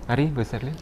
Mari, Bu Sherly.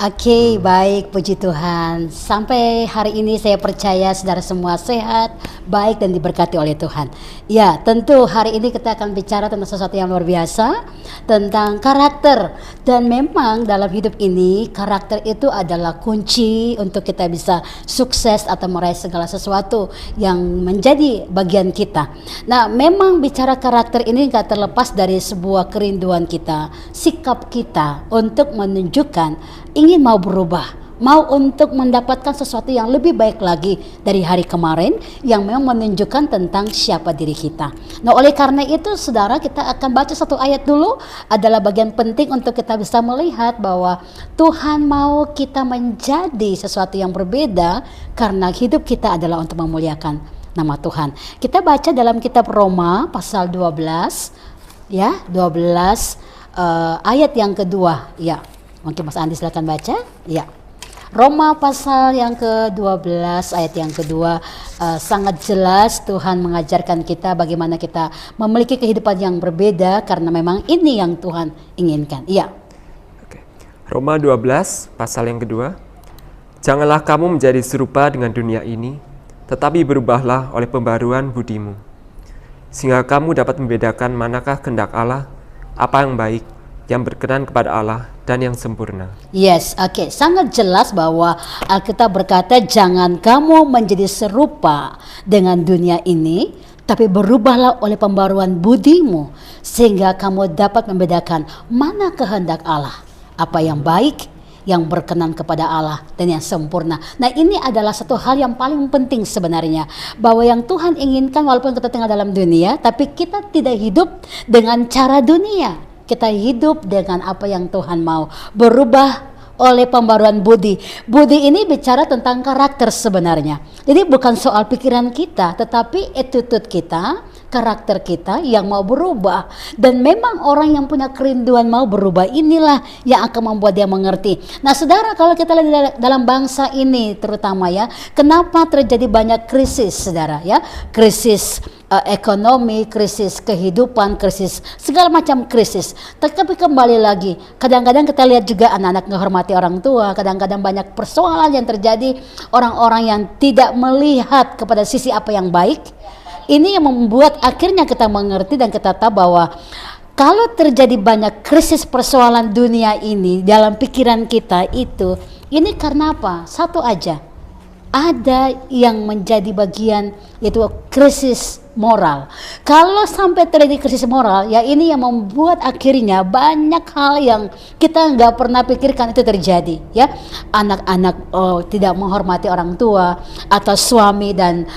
Oke, baik, puji Tuhan. Sampai hari ini saya percaya saudara semua sehat, baik dan diberkati oleh Tuhan. Ya, tentu hari ini kita akan bicara tentang sesuatu yang luar biasa, tentang karakter. Dan memang dalam hidup ini, karakter itu adalah kunci untuk kita bisa sukses atau meraih segala sesuatu yang menjadi bagian kita. Nah, memang bicara karakter ini gak terlepas dari sebuah kerinduan kita, sikap kita untuk menunjukkan ingin mau berubah, mau untuk mendapatkan sesuatu yang lebih baik lagi dari hari kemarin, yang memang menunjukkan tentang siapa diri kita. Nah, oleh karena itu saudara, kita akan baca satu ayat dulu, adalah bagian penting untuk kita bisa melihat bahwa Tuhan mau kita menjadi sesuatu yang berbeda, karena hidup kita adalah untuk memuliakan nama Tuhan. Kita baca dalam kitab Roma pasal 12 ya, 12 ayat yang kedua ya. Mungkin Mas Andi silakan baca. Ya. Roma pasal yang ke-12 ayat yang kedua, sangat jelas Tuhan mengajarkan kita bagaimana kita memiliki kehidupan yang berbeda, karena memang ini yang Tuhan inginkan. Iya. Oke. Roma 12 pasal yang kedua. Janganlah kamu menjadi serupa dengan dunia ini, tetapi berubahlah oleh pembaruan budimu, sehingga kamu dapat membedakan manakah kehendak Allah, apa yang baik, yang berkenan kepada Allah, dan yang sempurna. Yes, oke. Sangat jelas bahwa Alkitab berkata jangan kamu menjadi serupa dengan dunia ini, tapi berubahlah oleh pembaruan budimu, sehingga kamu dapat membedakan mana kehendak Allah, apa yang baik, yang berkenan kepada Allah, dan yang sempurna. Nah, ini adalah satu hal yang paling penting sebenarnya, bahwa yang Tuhan inginkan walaupun kita tinggal dalam dunia, tapi kita tidak hidup dengan cara dunia. Kita hidup dengan apa yang Tuhan mau, berubah oleh pembaruan budi. Budi ini bicara tentang karakter sebenarnya. Jadi bukan soal pikiran kita, tetapi attitude kita, karakter kita yang mau berubah. Dan memang orang yang punya kerinduan mau berubah inilah yang akan membuat dia mengerti. Nah saudara, kalau kita lihat dalam bangsa ini terutama ya, kenapa terjadi banyak krisis saudara ya, krisis ekonomi, krisis kehidupan, krisis segala macam krisis. Tapi kembali lagi, kadang-kadang kita lihat juga anak-anak menghormati orang tua, kadang-kadang banyak persoalan yang terjadi, orang-orang yang tidak melihat kepada sisi apa yang baik. Ini yang membuat akhirnya kita mengerti dan kita tahu bahwa kalau terjadi banyak krisis persoalan dunia ini dalam pikiran kita itu, ini karena apa? Satu aja, ada yang menjadi bagian, yaitu krisis moral. Kalau sampai terjadi krisis moral, ya ini yang membuat akhirnya banyak hal yang kita nggak pernah pikirkan itu terjadi. Ya, anak-anak tidak menghormati orang tua, atau suami dan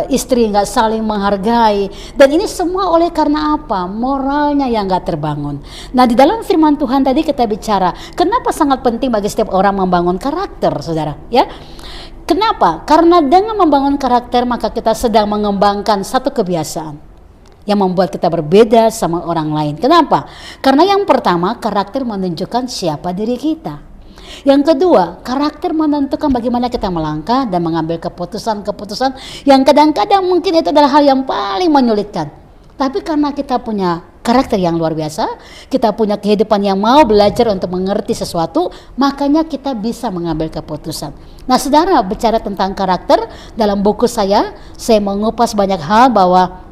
istri nggak saling menghargai. Dan ini semua oleh karena apa? Moralnya yang nggak terbangun. Nah, di dalam firman Tuhan tadi kita bicara, kenapa sangat penting bagi setiap orang membangun karakter, saudara? Ya. Kenapa? Karena dengan membangun karakter maka kita sedang mengembangkan satu kebiasaan yang membuat kita berbeda sama orang lain. Kenapa? Karena yang pertama, karakter menunjukkan siapa diri kita. Yang kedua, karakter menentukan bagaimana kita melangkah dan mengambil keputusan-keputusan yang kadang-kadang mungkin itu adalah hal yang paling menyulitkan. Tapi karena kita punya karakter yang luar biasa, kita punya kehidupan yang mau belajar untuk mengerti sesuatu, makanya kita bisa mengambil keputusan. Nah saudara, bicara tentang karakter, dalam buku saya mengupas banyak hal bahwa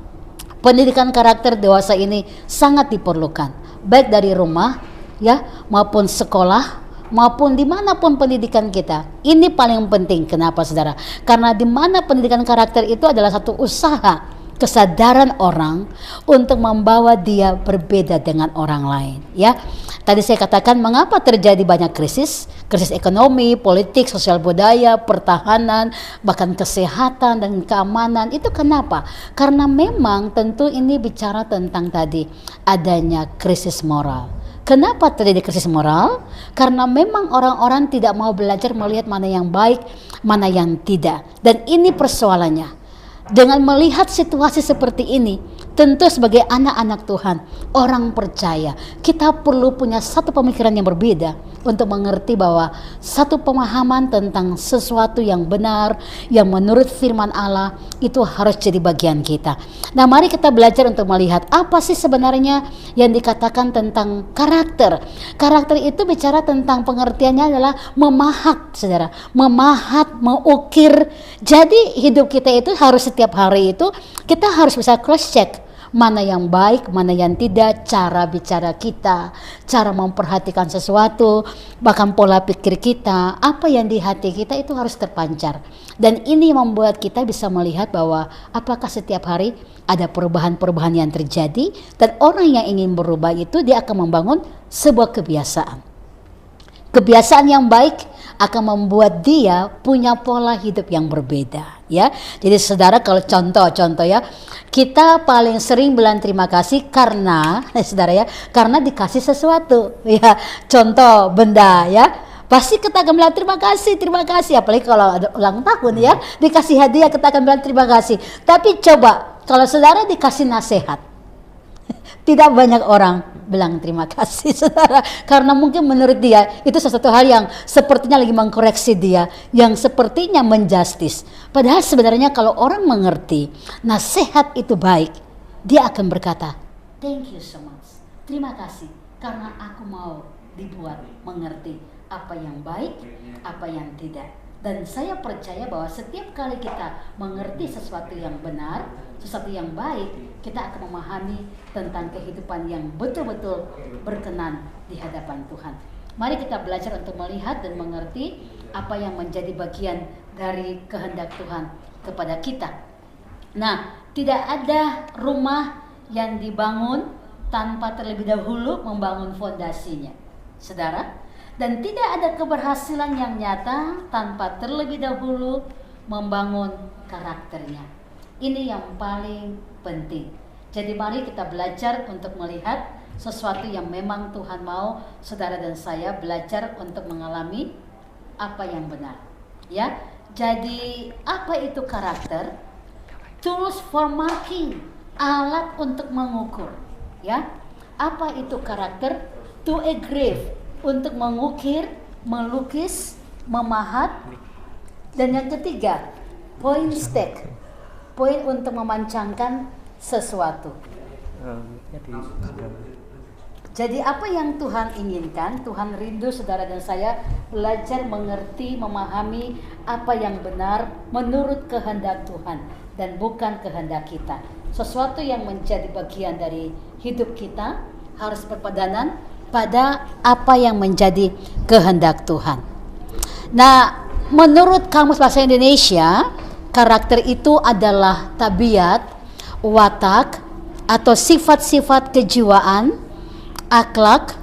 pendidikan karakter dewasa ini sangat diperlukan, baik dari rumah ya maupun sekolah, maupun dimanapun pendidikan kita. Ini paling penting. Kenapa saudara? Karena dimana pendidikan karakter itu adalah satu usaha kesadaran orang untuk membawa dia berbeda dengan orang lain ya. Tadi saya katakan mengapa terjadi banyak krisis ekonomi, politik, sosial budaya, pertahanan, bahkan kesehatan dan keamanan. Itu kenapa? Karena memang tentu ini bicara tentang tadi adanya krisis moral. Kenapa terjadi krisis moral? Karena memang orang-orang tidak mau belajar melihat mana yang baik, mana yang tidak. Dan ini persoalannya. Dengan melihat situasi seperti ini, tentu sebagai anak-anak Tuhan, orang percaya, kita perlu punya satu pemikiran yang berbeda untuk mengerti bahwa satu pemahaman tentang sesuatu yang benar, yang menurut firman Allah itu harus jadi bagian kita. Nah, mari kita belajar untuk melihat apa sih sebenarnya yang dikatakan tentang karakter. Karakter itu bicara tentang pengertiannya adalah memahat, saudara, memahat, mengukir. Jadi hidup kita itu harus setiap hari itu kita harus bisa cross check mana yang baik, mana yang tidak, cara bicara kita, cara memperhatikan sesuatu, bahkan pola pikir kita, apa yang di hati kita itu harus terpancar. Dan ini membuat kita bisa melihat bahwa apakah setiap hari ada perubahan-perubahan yang terjadi, dan orang yang ingin berubah itu dia akan membangun sebuah kebiasaan. Kebiasaan yang baik akan membuat dia punya pola hidup yang berbeda, ya. Jadi saudara, kalau contoh ya, kita paling sering bilang terima kasih karena saudara ya, karena dikasih sesuatu, ya. Contoh benda, ya. Pasti kita akan bilang terima kasih, apalagi kalau ada ulang tahun, ya, dikasih hadiah kita akan bilang terima kasih. Tapi coba kalau saudara dikasih nasihat, tidak banyak orang bilang terima kasih, saudara, karena mungkin menurut dia itu sesuatu hal yang sepertinya lagi mengkoreksi dia, yang sepertinya menjustis. Padahal sebenarnya kalau orang mengerti nasihat itu baik, dia akan berkata, thank you so much, terima kasih, karena aku mau dibuat mengerti apa yang baik, apa yang tidak. Dan saya percaya bahwa setiap kali kita mengerti sesuatu yang benar, sesuatu yang baik, kita akan memahami tentang kehidupan yang betul-betul berkenan di hadapan Tuhan. Mari kita belajar untuk melihat dan mengerti apa yang menjadi bagian dari kehendak Tuhan kepada kita. Nah, tidak ada rumah yang dibangun tanpa terlebih dahulu membangun fondasinya, saudara. Dan tidak ada keberhasilan yang nyata tanpa terlebih dahulu membangun karakternya. Ini yang paling penting. Jadi mari kita belajar untuk melihat sesuatu yang memang Tuhan mau saudara dan saya belajar untuk mengalami apa yang benar. Ya, jadi apa itu karakter? Tools for marking, alat untuk mengukur. Ya, apa itu karakter? To engrave, untuk mengukir, melukis, memahat. Dan yang ketiga, point stick, poin untuk memancangkan sesuatu. Jadi apa yang Tuhan inginkan, Tuhan rindu saudara dan saya belajar mengerti, memahami apa yang benar menurut kehendak Tuhan dan bukan kehendak kita. Sesuatu yang menjadi bagian dari hidup kita harus berpadanan pada apa yang menjadi kehendak Tuhan. Nah, menurut Kamus Bahasa Indonesia, karakter itu adalah tabiat, watak, atau sifat-sifat kejiwaan, akhlak,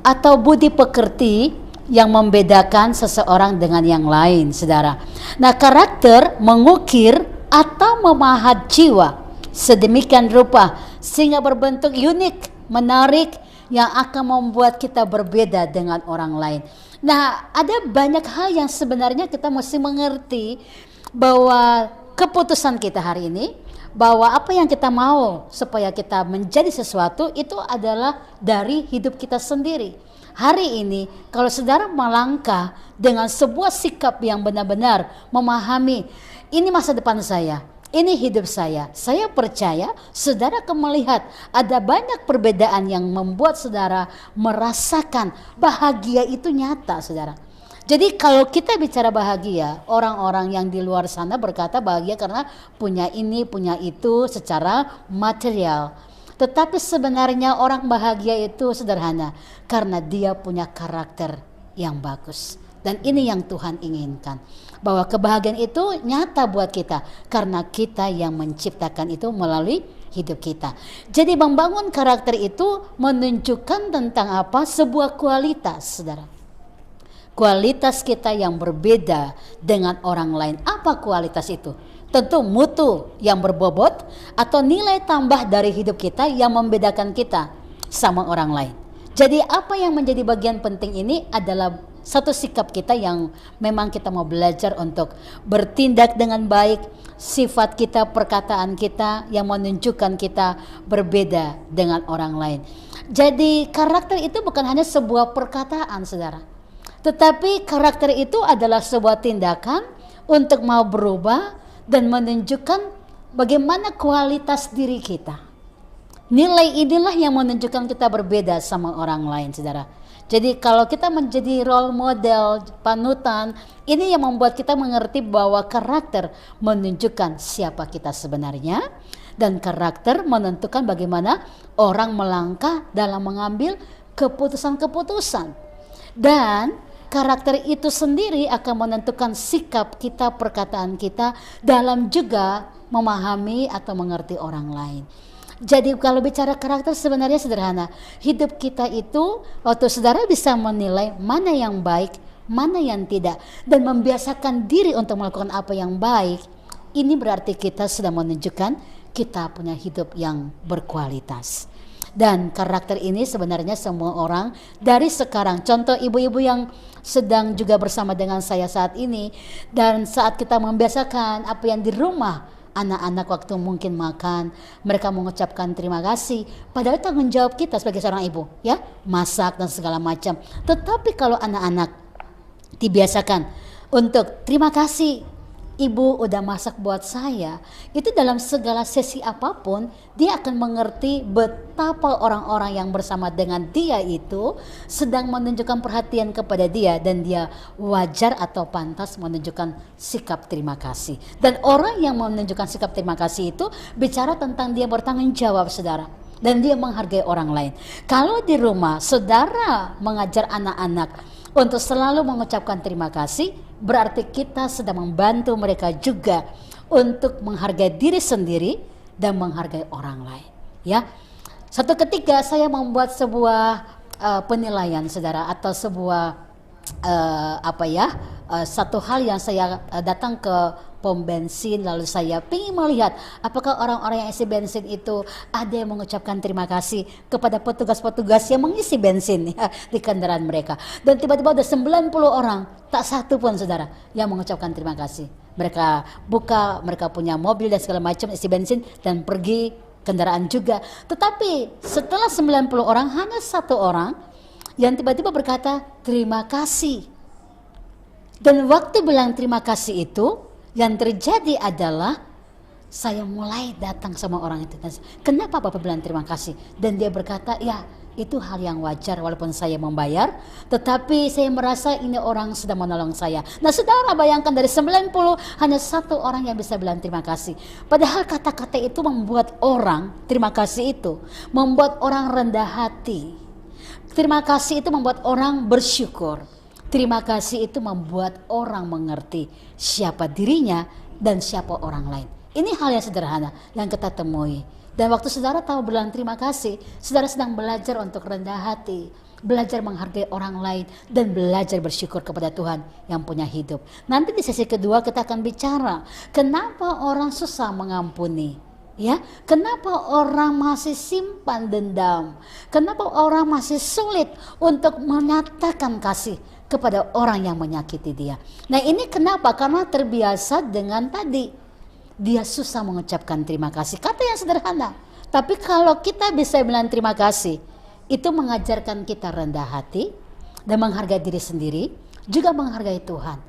atau budi pekerti yang membedakan seseorang dengan yang lain, saudara. Nah, karakter mengukir atau memahat jiwa sedemikian rupa sehingga berbentuk unik, menarik, yang akan membuat kita berbeda dengan orang lain. Nah, ada banyak hal yang sebenarnya kita mesti mengerti bahwa keputusan kita hari ini, bahwa apa yang kita mau supaya kita menjadi sesuatu itu adalah dari hidup kita sendiri. Hari ini kalau saudara melangkah dengan sebuah sikap yang benar-benar memahami ini masa depan saya, ini hidup saya percaya saudara akan melihat ada banyak perbedaan yang membuat saudara merasakan bahagia itu nyata, saudara. Jadi kalau kita bicara bahagia, orang-orang yang di luar sana berkata bahagia karena punya ini, punya itu secara material. Tetapi sebenarnya orang bahagia itu sederhana karena dia punya karakter yang bagus. Dan ini yang Tuhan inginkan, bahwa kebahagiaan itu nyata buat kita karena kita yang menciptakan itu melalui hidup kita. Jadi membangun karakter itu menunjukkan tentang apa? Sebuah kualitas, saudara. Kualitas kita yang berbeda dengan orang lain. Apa kualitas itu? Tentu mutu yang berbobot atau nilai tambah dari hidup kita yang membedakan kita sama orang lain. Jadi apa yang menjadi bagian penting ini adalah satu sikap kita yang memang kita mau belajar untuk bertindak dengan baik, sifat kita, perkataan kita yang menunjukkan kita berbeda dengan orang lain. Jadi karakter itu bukan hanya sebuah perkataan, saudara. Tetapi karakter itu adalah sebuah tindakan untuk mau berubah dan menunjukkan bagaimana kualitas diri kita. Nilai inilah yang menunjukkan kita berbeda sama orang lain, saudara. Jadi kalau kita menjadi role model, panutan, ini yang membuat kita mengerti bahwa karakter menunjukkan siapa kita sebenarnya, dan karakter menentukan bagaimana orang melangkah dalam mengambil keputusan-keputusan. Dan karakter itu sendiri akan menentukan sikap kita, perkataan kita dalam juga memahami atau mengerti orang lain. Jadi kalau bicara karakter sebenarnya sederhana. Hidup kita itu waktu saudara bisa menilai mana yang baik, mana yang tidak, dan membiasakan diri untuk melakukan apa yang baik. Ini berarti kita sudah menunjukkan kita punya hidup yang berkualitas. Dan karakter ini sebenarnya semua orang dari sekarang, contoh ibu-ibu yang sedang juga bersama dengan saya saat ini, dan saat kita membiasakan apa yang di rumah, anak-anak waktu mungkin makan, mereka mengucapkan terima kasih, padahal tanggung jawab kita sebagai seorang ibu, ya, masak dan segala macam. Tetapi kalau anak-anak dibiasakan untuk terima kasih, ibu udah masak buat saya, itu dalam segala sesi apapun dia akan mengerti betapa orang-orang yang bersama dengan dia itu sedang menunjukkan perhatian kepada dia, dan dia wajar atau pantas menunjukkan sikap terima kasih. Dan orang yang menunjukkan sikap terima kasih itu bicara tentang dia bertanggung jawab, saudara, dan dia menghargai orang lain. Kalau di rumah saudara mengajar anak-anak untuk selalu mengucapkan terima kasih, berarti kita sedang membantu mereka juga untuk menghargai diri sendiri dan menghargai orang lain. Ya, satu ketika saya membuat sebuah penilaian, saudara, atau sebuah satu hal yang saya datang ke pom bensin, lalu saya ingin melihat apakah orang-orang yang isi bensin itu ada yang mengucapkan terima kasih kepada petugas-petugas yang mengisi bensin, ya, di kendaraan mereka. Dan tiba-tiba ada 90 orang, tak satu pun, saudara, yang mengucapkan terima kasih. Mereka buka, mereka punya mobil dan segala macam, isi bensin dan pergi kendaraan juga. Tetapi setelah 90 orang, hanya satu orang yang tiba-tiba berkata terima kasih. Dan waktu bilang terima kasih itu, yang terjadi adalah saya mulai datang sama orang itu. Kenapa Bapak bilang terima kasih? Dan dia berkata, ya itu hal yang wajar walaupun saya membayar, tetapi saya merasa ini orang sedang menolong saya. Nah, saudara bayangkan dari 90 hanya satu orang yang bisa bilang terima kasih. Padahal kata-kata itu membuat orang, terima kasih itu membuat orang rendah hati. Terima kasih itu membuat orang bersyukur. Terima kasih itu membuat orang mengerti siapa dirinya dan siapa orang lain. Ini hal yang sederhana yang kita temui. Dan waktu saudara tahu bilang terima kasih, saudara sedang belajar untuk rendah hati, belajar menghargai orang lain, dan belajar bersyukur kepada Tuhan yang punya hidup. Nanti di sesi kedua kita akan bicara kenapa orang susah mengampuni. Ya, kenapa orang masih simpan dendam? Kenapa orang masih sulit untuk menyatakan kasih kepada orang yang menyakiti dia? Nah, ini kenapa? Karena terbiasa dengan tadi, dia susah mengucapkan terima kasih. Kata yang sederhana, tapi kalau kita bisa bilang terima kasih, itu mengajarkan kita rendah hati dan menghargai diri sendiri, juga menghargai Tuhan,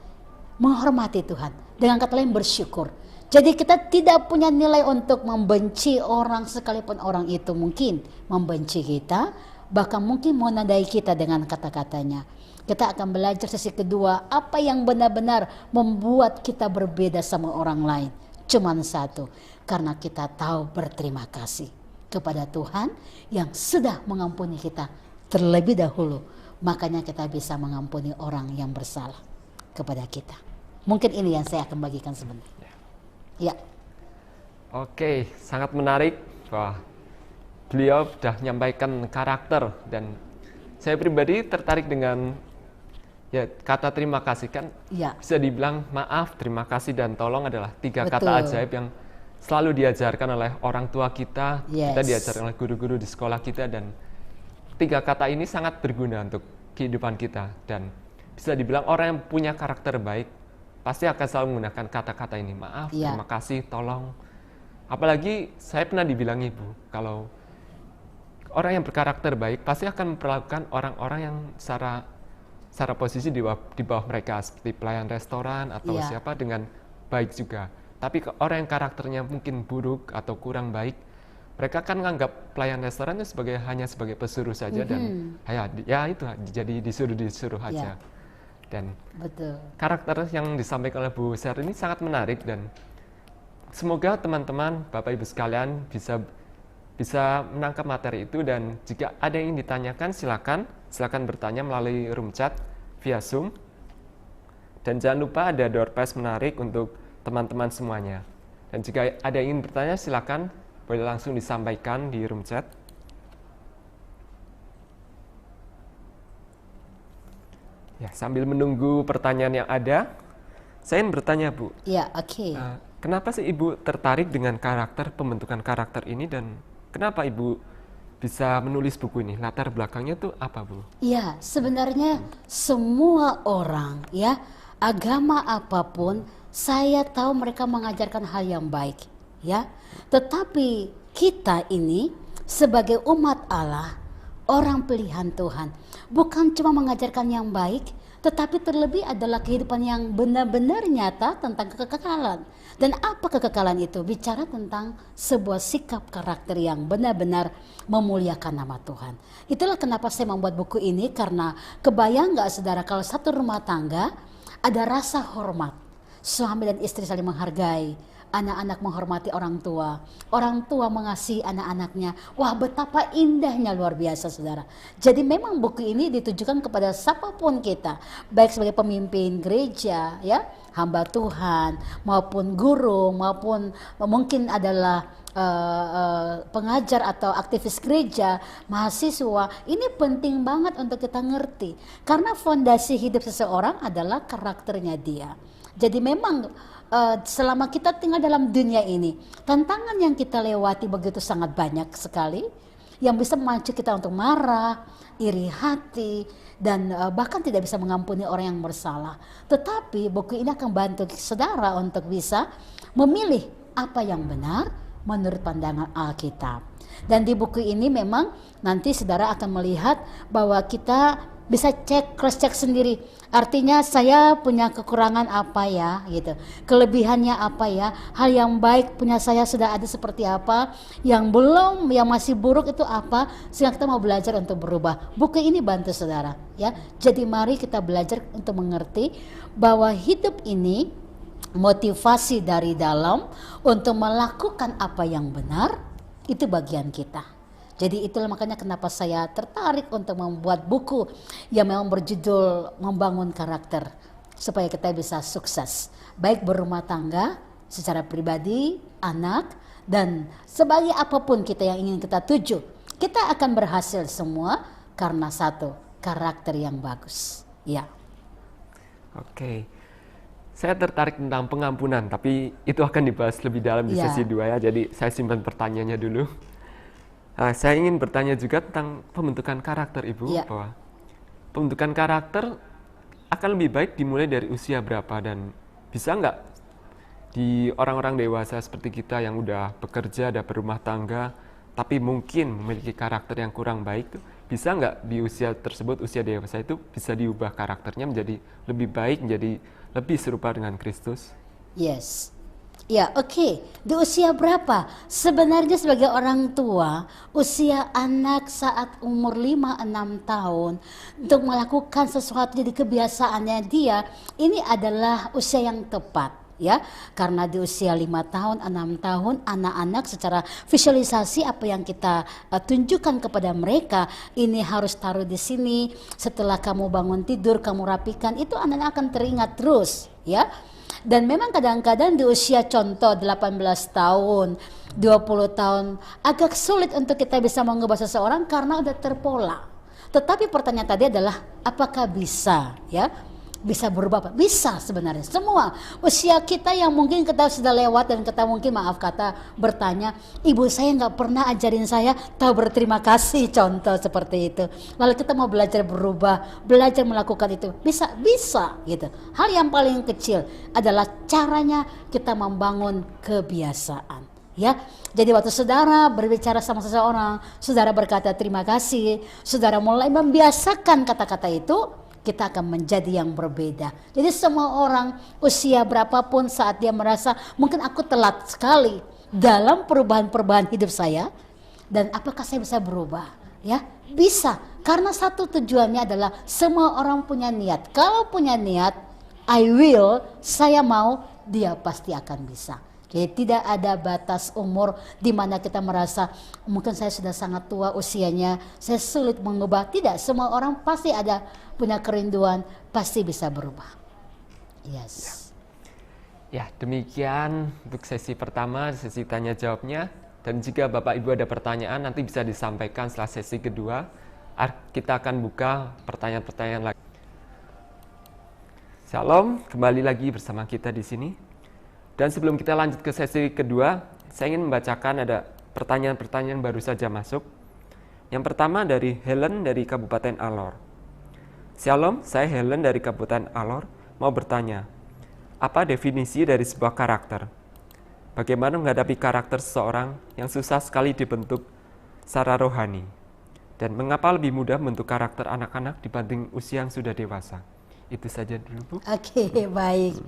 menghormati Tuhan. Dengan kata lain, bersyukur. Jadi kita tidak punya nilai untuk membenci orang, sekalipun orang itu mungkin membenci kita, bahkan mungkin menandai kita dengan kata-katanya. Kita akan belajar sesi kedua, apa yang benar-benar membuat kita berbeda sama orang lain. Cuman satu, karena kita tahu berterima kasih kepada Tuhan yang sudah mengampuni kita terlebih dahulu. Makanya kita bisa mengampuni orang yang bersalah kepada kita. Mungkin ini yang saya akan bagikan sebenarnya. Ya. Oke, sangat menarik. Wah, beliau sudah menyampaikan karakter, dan saya pribadi tertarik dengan kata terima kasih. Kan ya, bisa dibilang maaf, terima kasih, dan tolong adalah tiga betul, kata ajaib yang selalu diajarkan oleh orang tua kita, kita diajarkan oleh guru-guru di sekolah kita, dan tiga kata ini sangat berguna untuk kehidupan kita. Dan bisa dibilang orang yang punya karakter baik pasti akan selalu menggunakan kata-kata ini, maaf, terima kasih, tolong. Apalagi saya pernah dibilang ibu, kalau orang yang berkarakter baik pasti akan memperlakukan orang-orang yang secara secara posisi di bawah mereka seperti pelayan restoran atau Iya. siapa dengan baik juga. Tapi orang yang karakternya mungkin buruk atau kurang baik, mereka kan menganggap pelayan restoran itu hanya sebagai pesuruh saja dan ya itu jadi disuruh aja. Dan Betul. karakter yang disampaikan oleh Bu Ser ini sangat menarik dan semoga teman-teman Bapak Ibu sekalian bisa menangkap materi itu, dan jika ada yang ditanyakan silakan bertanya melalui room chat via Zoom. Dan jangan lupa ada door prize menarik untuk teman-teman semuanya. Dan jika ada yang ingin bertanya silakan boleh langsung disampaikan di room chat. Ya, sambil menunggu pertanyaan yang ada, saya ingin bertanya, Bu. Ya, oke. Kenapa sih Ibu tertarik dengan pembentukan karakter ini, dan kenapa Ibu bisa menulis buku ini? Latar belakangnya tuh apa, Bu? Ya, sebenarnya semua orang, ya, agama apapun, saya tahu mereka mengajarkan hal yang baik, ya. Tetapi kita ini sebagai umat Allah, orang pilihan Tuhan, bukan cuma mengajarkan yang baik, tetapi terlebih adalah kehidupan yang benar-benar nyata tentang kekekalan. Dan apa kekekalan itu? Bicara tentang sebuah sikap karakter yang benar-benar memuliakan nama Tuhan. Itulah kenapa saya membuat buku ini, karena kebayang gak saudara kalau satu rumah tangga ada rasa hormat, suami dan istri saling menghargai, anak-anak menghormati orang tua mengasihi anak-anaknya. Wah, betapa indahnya, luar biasa saudara. Jadi memang buku ini ditujukan kepada siapapun kita, baik sebagai pemimpin gereja, ya, hamba Tuhan, maupun guru, maupun mungkin adalah pengajar atau aktivis gereja, mahasiswa. Ini penting banget untuk kita ngerti, karena fondasi hidup seseorang adalah karakternya dia. Jadi memang selama kita tinggal dalam dunia ini, tantangan yang kita lewati begitu sangat banyak sekali, yang bisa memacu kita untuk marah, iri hati, dan bahkan tidak bisa mengampuni orang yang bersalah. Tetapi buku ini akan bantu saudara untuk bisa memilih apa yang benar menurut pandangan Alkitab. Dan di buku ini memang nanti saudara akan melihat bahwa kita bisa cross check sendiri. Artinya saya punya kekurangan apa ya, gitu. Kelebihannya apa ya? Hal yang baik punya saya sudah ada seperti apa? Yang belum, yang masih buruk itu apa? Sehingga kita mau belajar untuk berubah. Buku ini bantu saudara, ya. Jadi mari kita belajar untuk mengerti bahwa hidup ini motivasi dari dalam untuk melakukan apa yang benar, itu bagian kita. Jadi itulah makanya kenapa saya tertarik untuk membuat buku yang memang berjudul Membangun Karakter, supaya kita bisa sukses, baik berumah tangga, secara pribadi, anak, dan sebagai apapun kita yang ingin kita tuju. Kita akan berhasil semua karena satu, karakter yang bagus. Ya. Oke. Saya tertarik tentang pengampunan, tapi itu akan dibahas lebih dalam di sesi 2 ya. Jadi saya simpan pertanyaannya dulu. Saya ingin bertanya juga tentang pembentukan karakter, Ibu, bahwa pembentukan karakter akan lebih baik dimulai dari usia berapa, dan bisa nggak di orang-orang dewasa seperti kita yang udah bekerja, udah berumah tangga, tapi mungkin memiliki karakter yang kurang baik, bisa nggak di usia tersebut, usia dewasa itu bisa diubah karakternya menjadi lebih baik, menjadi lebih serupa dengan Kristus? Yes. Ya, oke. Di usia berapa? Sebenarnya sebagai orang tua, usia anak saat umur 5-6 tahun untuk melakukan sesuatu jadi kebiasaannya dia, ini adalah usia yang tepat, ya. Karena di usia 5 tahun, 6 tahun, anak-anak secara visualisasi apa yang kita tunjukkan kepada mereka, ini harus taruh di sini, setelah kamu bangun tidur kamu rapikan, itu anak-anak akan teringat terus, ya. Dan memang kadang-kadang di usia contoh 18 tahun, 20 tahun agak sulit untuk kita bisa mengubah seseorang karena udah terpola. Tetapi pertanyaan tadi adalah apakah bisa, ya? Bisa berubah? Bisa sebenarnya. Semua usia kita yang mungkin kita sudah lewat dan kita mungkin maaf kata bertanya, ibu saya nggak pernah ajarin saya tahu berterima kasih, contoh seperti itu. Lalu kita mau belajar berubah, belajar melakukan itu, bisa gitu. Hal yang paling kecil adalah caranya kita membangun kebiasaan. Ya, jadi waktu saudara berbicara sama seseorang, saudara berkata terima kasih, saudara mulai membiasakan kata-kata itu kita akan menjadi yang berbeda. Jadi semua orang usia berapapun saat dia merasa mungkin aku telat sekali dalam perubahan-perubahan hidup saya, dan apakah saya bisa berubah? Ya, bisa. Karena satu tujuannya adalah semua orang punya niat. Kalau punya niat, I will, saya mau, dia pasti akan bisa. Jadi tidak ada batas umur di mana kita merasa mungkin saya sudah sangat tua usianya, saya sulit mengubah. Tidak, semua orang pasti ada punya kerinduan, pasti bisa berubah. Yes. Ya, demikian untuk sesi pertama, sesi tanya jawabnya. Dan jika Bapak Ibu ada pertanyaan, nanti bisa disampaikan setelah sesi kedua. Kita akan buka pertanyaan-pertanyaan lagi. Shalom, kembali lagi bersama kita di sini. Dan sebelum kita lanjut ke sesi kedua, saya ingin membacakan ada pertanyaan-pertanyaan baru saja masuk. Yang pertama dari Helen dari Kabupaten Alor. Shalom, saya Helen dari Kabupaten Alor, mau bertanya, apa definisi dari sebuah karakter? Bagaimana menghadapi karakter seseorang yang susah sekali dibentuk secara rohani? Dan mengapa lebih mudah membentuk karakter anak-anak dibanding usia yang sudah dewasa? Itu saja dulu, Bu. Oke, baik.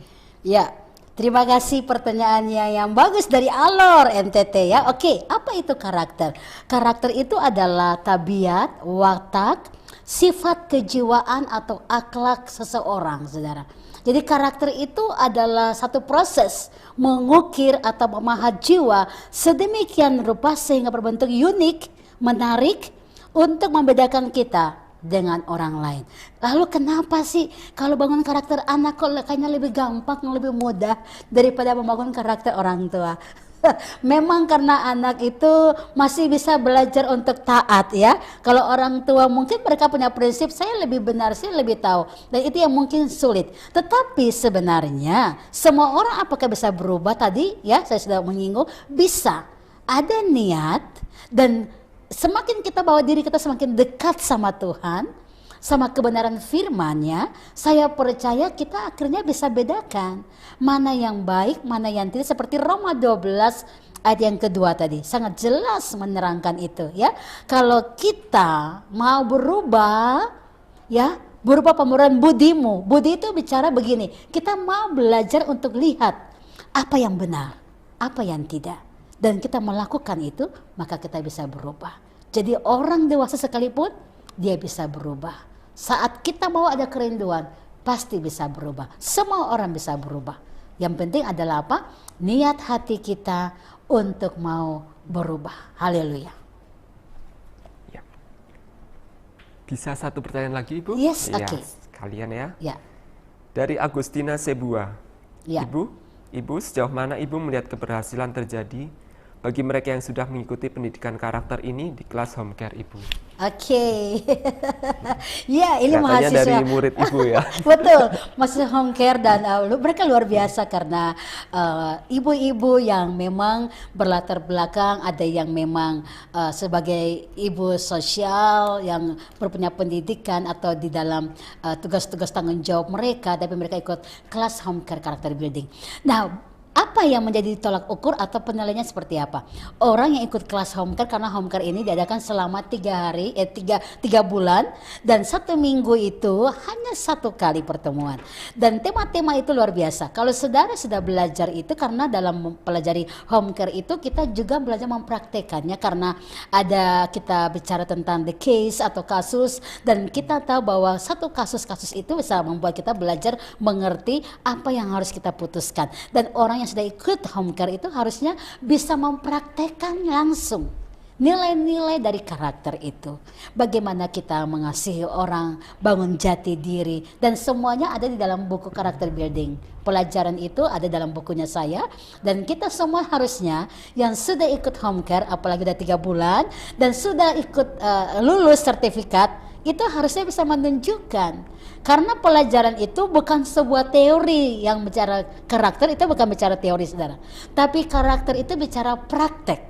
Ya, terima kasih pertanyaannya yang bagus dari Alor NTT ya. Oke, apa itu karakter? Karakter itu adalah tabiat, watak, sifat kejiwaan atau akhlak seseorang, saudara. Jadi karakter itu adalah satu proses mengukir atau memahat jiwa sedemikian rupa sehingga berbentuk unik, menarik untuk membedakan kita dengan orang lain. Lalu kenapa sih kalau bangun karakter anak kok kayaknya lebih gampang, lebih mudah daripada membangun karakter orang tua? Memang karena anak itu masih bisa belajar untuk taat ya. Kalau orang tua mungkin mereka punya prinsip saya lebih benar, saya lebih tahu. Dan itu yang mungkin sulit. Tetapi sebenarnya semua orang apakah bisa berubah tadi ya, saya sudah menyinggung, bisa. Ada niat dan semakin kita bawa diri kita semakin dekat sama Tuhan, sama kebenaran firman-Nya, saya percaya kita akhirnya bisa bedakan mana yang baik, mana yang tidak. Seperti Roma 12 ayat yang kedua tadi, sangat jelas menerangkan itu ya. Kalau kita mau berubah ya, berubah pemurnian budimu. Budi itu bicara begini, kita mau belajar untuk lihat apa yang benar, apa yang tidak. Dan kita melakukan itu, maka kita bisa berubah. Jadi orang dewasa sekalipun, dia bisa berubah. Saat kita mau ada kerinduan, pasti bisa berubah. Semua orang bisa berubah. Yang penting adalah apa? Niat hati kita untuk mau berubah. Haleluya. Ya. Bisa satu pertanyaan lagi, Ibu? Yes, ya, oke. Kalian ya. Ya. Dari Agustina Sebua. Ya. Ibu, sejauh mana Ibu melihat keberhasilan terjadi bagi mereka yang sudah mengikuti pendidikan karakter ini di kelas home care Ibu? Oke. Ya, ini Katanya mahasiswa dari murid Ibu ya. Betul, masih home care dan mereka luar biasa karena ibu-ibu yang memang berlatar belakang, ada yang memang sebagai ibu sosial yang berpunya pendidikan atau di dalam tugas-tugas tanggung jawab mereka, tapi mereka ikut kelas home care karakter building. Nah, apa yang menjadi tolak ukur atau penilaiannya seperti apa? Orang yang ikut kelas home care, karena home care ini diadakan selama 3 bulan dan 1 minggu itu hanya 1 kali pertemuan. Dan tema-tema itu luar biasa. Kalau saudara sudah belajar itu, karena dalam mempelajari home care itu kita juga belajar mempraktekannya, karena ada kita bicara tentang the case atau kasus, dan kita tahu bahwa satu kasus-kasus itu bisa membuat kita belajar mengerti apa yang harus kita putuskan. Dan orang yang sudah ikut home care itu harusnya bisa mempraktekkan langsung nilai-nilai dari karakter itu. Bagaimana kita mengasihi orang, bangun jati diri, dan semuanya ada di dalam buku karakter building. Pelajaran itu ada dalam bukunya saya, dan kita semua harusnya yang sudah ikut home care, apalagi udah 3 bulan dan sudah ikut lulus sertifikat, itu harusnya bisa menunjukkan. Karena pelajaran itu bukan sebuah teori yang bicara karakter, itu bukan bicara teori saudara. Tapi karakter itu bicara praktek.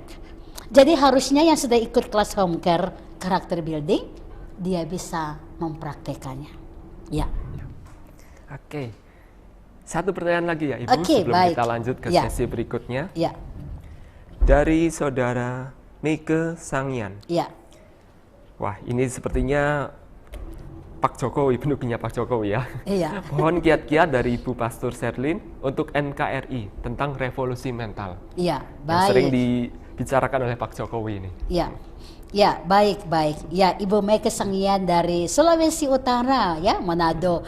Jadi harusnya yang sudah ikut kelas home care karakter building, dia bisa mempraktekannya. Ya. Oke. Satu pertanyaan lagi ya Ibu, Oke, sebelum baik. kita lanjut ke Ya. sesi berikutnya. Ya. Dari saudara Meike Sangian. Ya. Wah, ini sepertinya Pak Jokowi, pendukungnya Pak Jokowi ya. Iya. Mohon kiat-kiat dari Ibu Pastor Sherlyn untuk NKRI tentang revolusi mental. Iya, Yang sering baik. dibicarakan oleh Pak Jokowi ini. Ya, ya, baik, baik. Ya, Ibu Meke Sangian dari Sulawesi Utara, ya, Manado.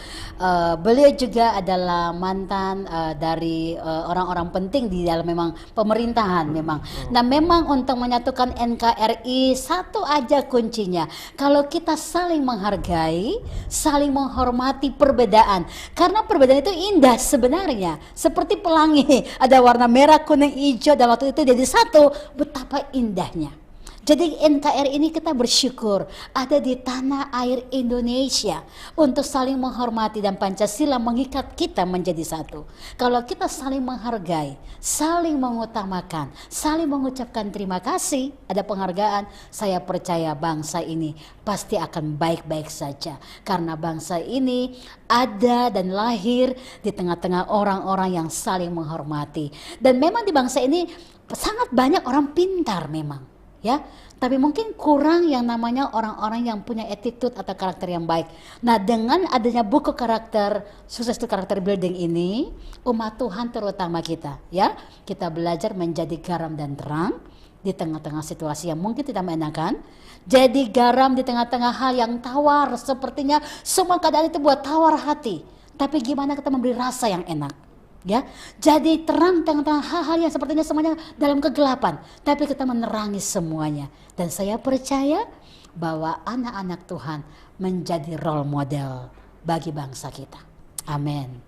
Beliau juga adalah mantan dari orang-orang penting di dalam memang pemerintahan, memang. Nah, memang untuk menyatukan NKRI satu aja kuncinya. Kalau kita saling menghargai, saling menghormati perbedaan, karena perbedaan itu indah sebenarnya. Seperti pelangi, ada warna merah, kuning, hijau, dan waktu itu jadi satu. Betapa indahnya. Jadi NKRI ini kita bersyukur ada di tanah air Indonesia untuk saling menghormati, dan Pancasila mengikat kita menjadi satu. Kalau kita saling menghargai, saling mengutamakan, saling mengucapkan terima kasih, ada penghargaan, saya percaya bangsa ini pasti akan baik-baik saja. Karena bangsa ini ada dan lahir di tengah-tengah orang-orang yang saling menghormati. Dan memang di bangsa ini sangat banyak orang pintar memang. Ya, tapi mungkin kurang yang namanya orang-orang yang punya attitude atau karakter yang baik. Nah, dengan adanya buku karakter Sukses to Character Building ini, umat Tuhan terutama kita, ya, kita belajar menjadi garam dan terang di tengah-tengah situasi yang mungkin tidak menyenangkan. Jadi garam di tengah-tengah hal yang tawar, sepertinya semua keadaan itu buat tawar hati. Tapi gimana kita memberi rasa yang enak? Ya, jadi terang tengah-tengah hal-hal yang sepertinya semuanya dalam kegelapan, tapi kita menerangi semuanya. Dan saya percaya bahwa anak-anak Tuhan menjadi role model bagi bangsa kita. Amin.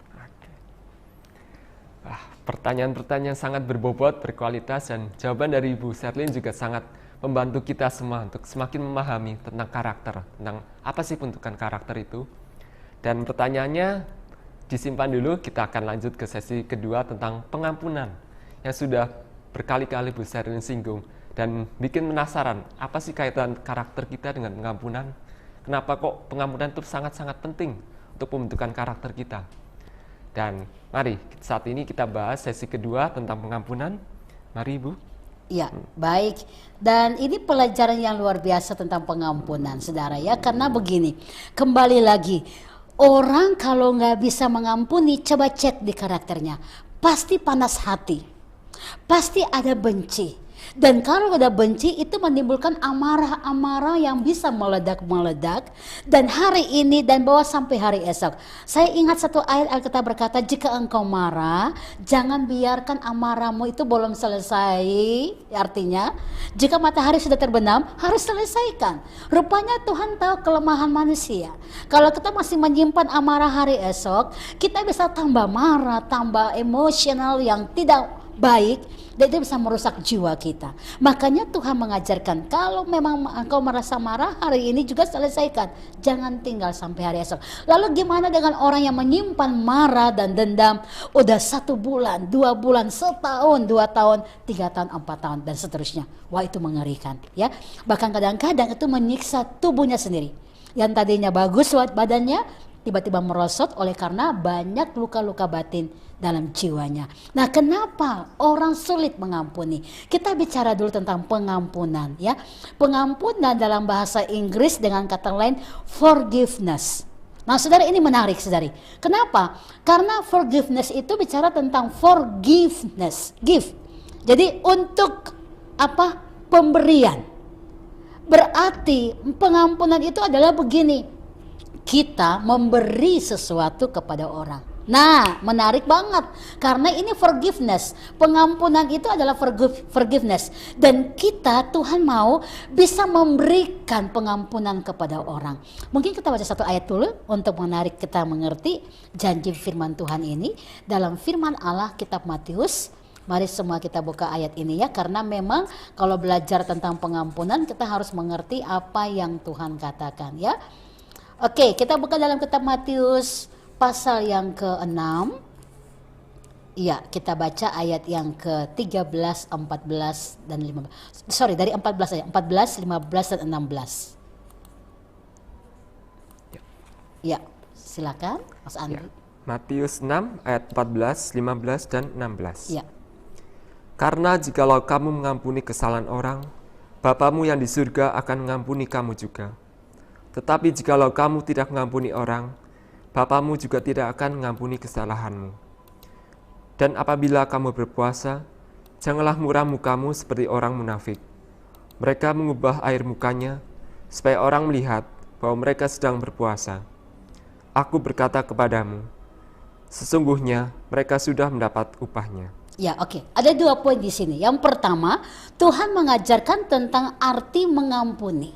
Pertanyaan-pertanyaan sangat berbobot, berkualitas, dan jawaban dari Ibu Sherlyn juga sangat membantu kita semua untuk semakin memahami tentang karakter, tentang apa sih bentukan karakter itu. Dan pertanyaannya disimpan dulu, kita akan lanjut ke sesi kedua tentang pengampunan yang sudah berkali-kali Bu Sherlyn singgung dan bikin penasaran apa sih kaitan karakter kita dengan pengampunan. Kenapa kok pengampunan itu sangat-sangat penting untuk pembentukan karakter kita. Dan mari saat ini kita bahas sesi kedua tentang pengampunan. Mari Ibu. Ya, baik. Dan ini pelajaran yang luar biasa tentang pengampunan, saudara ya. Karena begini, kembali lagi, orang kalau nggak bisa mengampuni, coba cek di karakternya. Pasti panas hati, pasti ada benci. Dan kalau ada benci itu menimbulkan amarah-amarah yang bisa meledak-meledak. Dan hari ini dan bawa sampai hari esok. Saya ingat satu ayat Alkitab berkata, jika engkau marah, jangan biarkan amarahmu itu belum selesai. Artinya, jika matahari sudah terbenam, harus selesaikan. Rupanya Tuhan tahu kelemahan manusia. Kalau kita masih menyimpan amarah hari esok, kita bisa tambah marah, tambah emosional yang tidak baik, dan itu bisa merusak jiwa kita. Makanya Tuhan mengajarkan, kalau memang engkau merasa marah, hari ini juga selesaikan, jangan tinggal sampai hari esok. Lalu gimana dengan orang yang menyimpan marah dan dendam udah 1 bulan, 2 bulan, setahun, 2 tahun, 3 tahun, 4 tahun, dan seterusnya. Wah, itu mengerikan ya. Bahkan kadang-kadang itu menyiksa tubuhnya sendiri. Yang tadinya bagus badannya tiba-tiba merosot oleh karena banyak luka-luka batin dalam jiwanya. Nah, kenapa orang sulit mengampuni? Kita bicara dulu tentang pengampunan ya. Pengampunan dalam bahasa Inggris dengan kata lain forgiveness. Nah, saudara, ini menarik, saudari. Kenapa? Karena forgiveness itu bicara tentang forgiveness, give. Jadi untuk apa? Pemberian. Berarti pengampunan itu adalah begini. Kita memberi sesuatu kepada orang. Nah, menarik banget karena ini forgiveness. Pengampunan itu adalah forgiveness, dan kita, Tuhan mau bisa memberikan pengampunan kepada orang. Mungkin kita baca satu ayat dulu untuk menarik kita mengerti janji firman Tuhan ini dalam firman Allah kitab Matius. Mari semua kita buka ayat ini ya, karena memang kalau belajar tentang pengampunan kita harus mengerti apa yang Tuhan katakan ya. Oke, kita buka dalam kitab Matius pasal yang ke-6. Iya, kita baca ayat yang ke-13, 14 dan 15. Sorry, dari 14 aja, 14, 15 dan 16. Ya, silakan Mas Andri. Ya. Matius 6 ayat 14, 15 dan 16. Ya. Karena jikalau kamu mengampuni kesalahan orang, Bapamu yang di surga akan mengampuni kamu juga. Tetapi jikalau kamu tidak mengampuni orang, Bapamu juga tidak akan mengampuni kesalahanmu. Dan apabila kamu berpuasa, janganlah muram mukamu seperti orang munafik. Mereka mengubah air mukanya, supaya orang melihat bahwa mereka sedang berpuasa. Aku berkata kepadamu, sesungguhnya mereka sudah mendapat upahnya. Ya, oke. Ada 2 poin di sini. Yang pertama, Tuhan mengajarkan tentang arti mengampuni.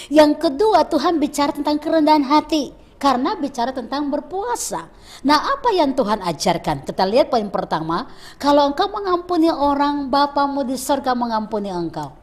Yang kedua, Tuhan bicara tentang kerendahan hati karena bicara tentang berpuasa. Nah, apa yang Tuhan ajarkan? Kita lihat poin pertama, kalau engkau mengampuni orang, Bapamu di surga mengampuni engkau.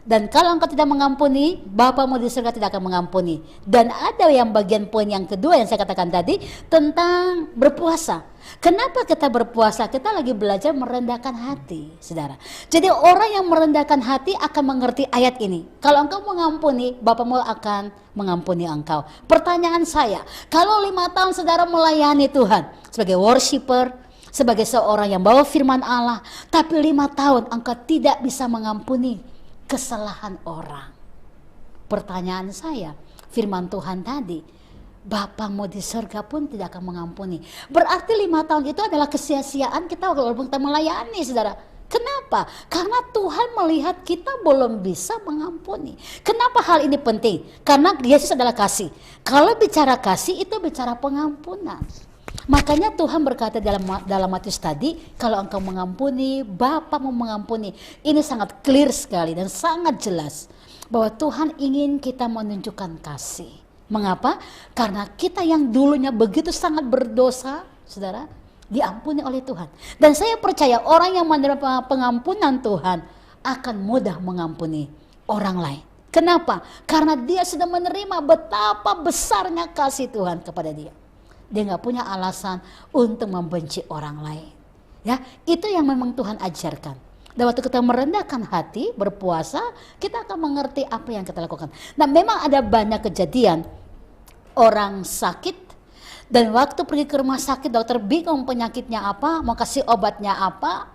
Dan kalau engkau tidak mengampuni, Bapamu di surga tidak akan mengampuni. Dan ada yang bagian poin yang kedua yang saya katakan tadi tentang berpuasa. Kenapa kita berpuasa? Kita lagi belajar merendahkan hati, saudara. Jadi orang yang merendahkan hati akan mengerti ayat ini. Kalau engkau mengampuni, Bapamu akan mengampuni engkau. Pertanyaan saya, kalau 5 tahun saudara melayani Tuhan sebagai worshiper, sebagai seorang yang bawa firman Allah, tapi 5 tahun engkau tidak bisa mengampuni kesalahan orang. Pertanyaan saya, firman Tuhan tadi, Bapamu di surga pun tidak akan mengampuni. Berarti 5 tahun itu adalah kesia-siaan kita walaupun kita melayani, saudara. Kenapa? Karena Tuhan melihat kita belum bisa mengampuni. Kenapa hal ini penting? Karena Yesus adalah kasih. Kalau bicara kasih itu bicara pengampunan. Makanya Tuhan berkata dalam Matius tadi, kalau engkau mengampuni, Bapamu mengampuni. Ini sangat clear sekali dan sangat jelas bahwa Tuhan ingin kita menunjukkan kasih. Mengapa? Karena kita yang dulunya begitu sangat berdosa, saudara, diampuni oleh Tuhan. Dan saya percaya orang yang menerima pengampunan Tuhan akan mudah mengampuni orang lain. Kenapa? Karena dia sudah menerima betapa besarnya kasih Tuhan kepada dia. Dia nggak punya alasan untuk membenci orang lain. Ya, itu yang memang Tuhan ajarkan. Dan waktu kita merendahkan hati, berpuasa, kita akan mengerti apa yang kita lakukan. Nah, memang ada banyak kejadian orang sakit dan waktu pergi ke rumah sakit dokter bingung penyakitnya apa, mau kasih obatnya apa.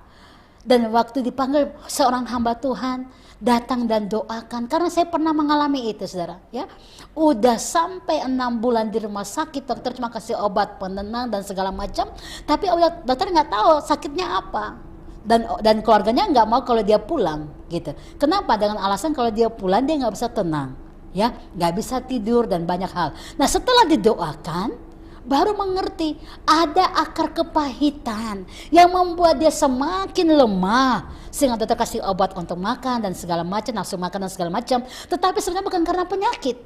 Dan waktu dipanggil seorang hamba Tuhan datang dan doakan, karena saya pernah mengalami itu, saudara. Ya, udah sampai 6 bulan di rumah sakit, dokter cuma kasih obat penenang dan segala macam, tapi dokter nggak tahu sakitnya apa. Dan keluarganya nggak mau kalau dia pulang, gitu. Kenapa? Dengan alasan kalau dia pulang dia nggak bisa tenang, ya, nggak bisa tidur dan banyak hal. Nah, setelah didoakan, baru mengerti ada akar kepahitan yang membuat dia semakin lemah, sehingga dokter kasih obat untuk makan dan segala macam, nafsu makan dan segala macam. Tetapi sebenarnya bukan karena penyakit,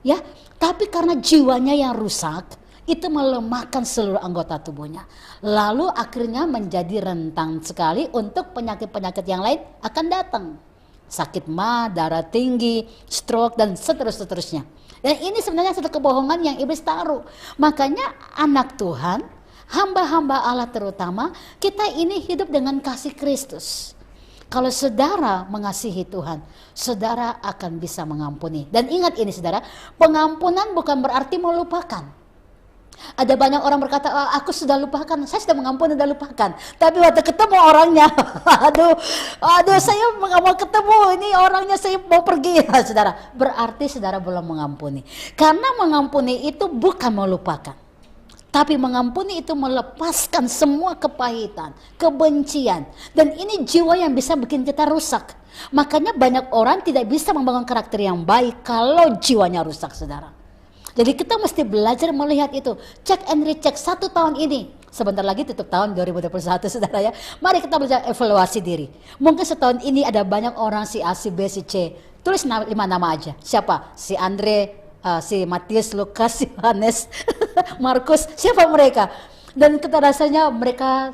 ya, tapi karena jiwanya yang rusak. Itu melemahkan seluruh anggota tubuhnya. Lalu akhirnya menjadi rentan sekali untuk penyakit-penyakit yang lain akan datang. Sakit mah, darah tinggi, stroke, dan seterusnya. Dan ini sebenarnya satu kebohongan yang iblis taruh. Makanya anak Tuhan, hamba-hamba Allah terutama, kita ini hidup dengan kasih Kristus. Kalau saudara mengasihi Tuhan, saudara akan bisa mengampuni. Dan ingat ini, saudara, pengampunan bukan berarti melupakan. Ada banyak orang berkata, aku sudah lupakan, saya sudah mengampuni, sudah lupakan. Tapi waktu ketemu orangnya, aduh, saya nggak mau ketemu, ini orangnya saya mau pergi. Saudara, berarti saudara belum mengampuni. Karena mengampuni itu bukan melupakan, tapi mengampuni itu melepaskan semua kepahitan, kebencian. Dan ini jiwa yang bisa bikin kita rusak. Makanya banyak orang tidak bisa membangun karakter yang baik kalau jiwanya rusak, saudara. Jadi kita mesti belajar melihat itu. Check and recheck 1 tahun ini. Sebentar lagi tutup tahun 2021, saudara, ya. Mari kita belajar evaluasi diri. Mungkin setahun ini ada banyak orang, si A, si B, si C. Tulis 5 nama aja. Siapa? Si Andre, si Matius, Lukas, si Yohanes, Markus. Siapa mereka? Dan kita rasanya mereka,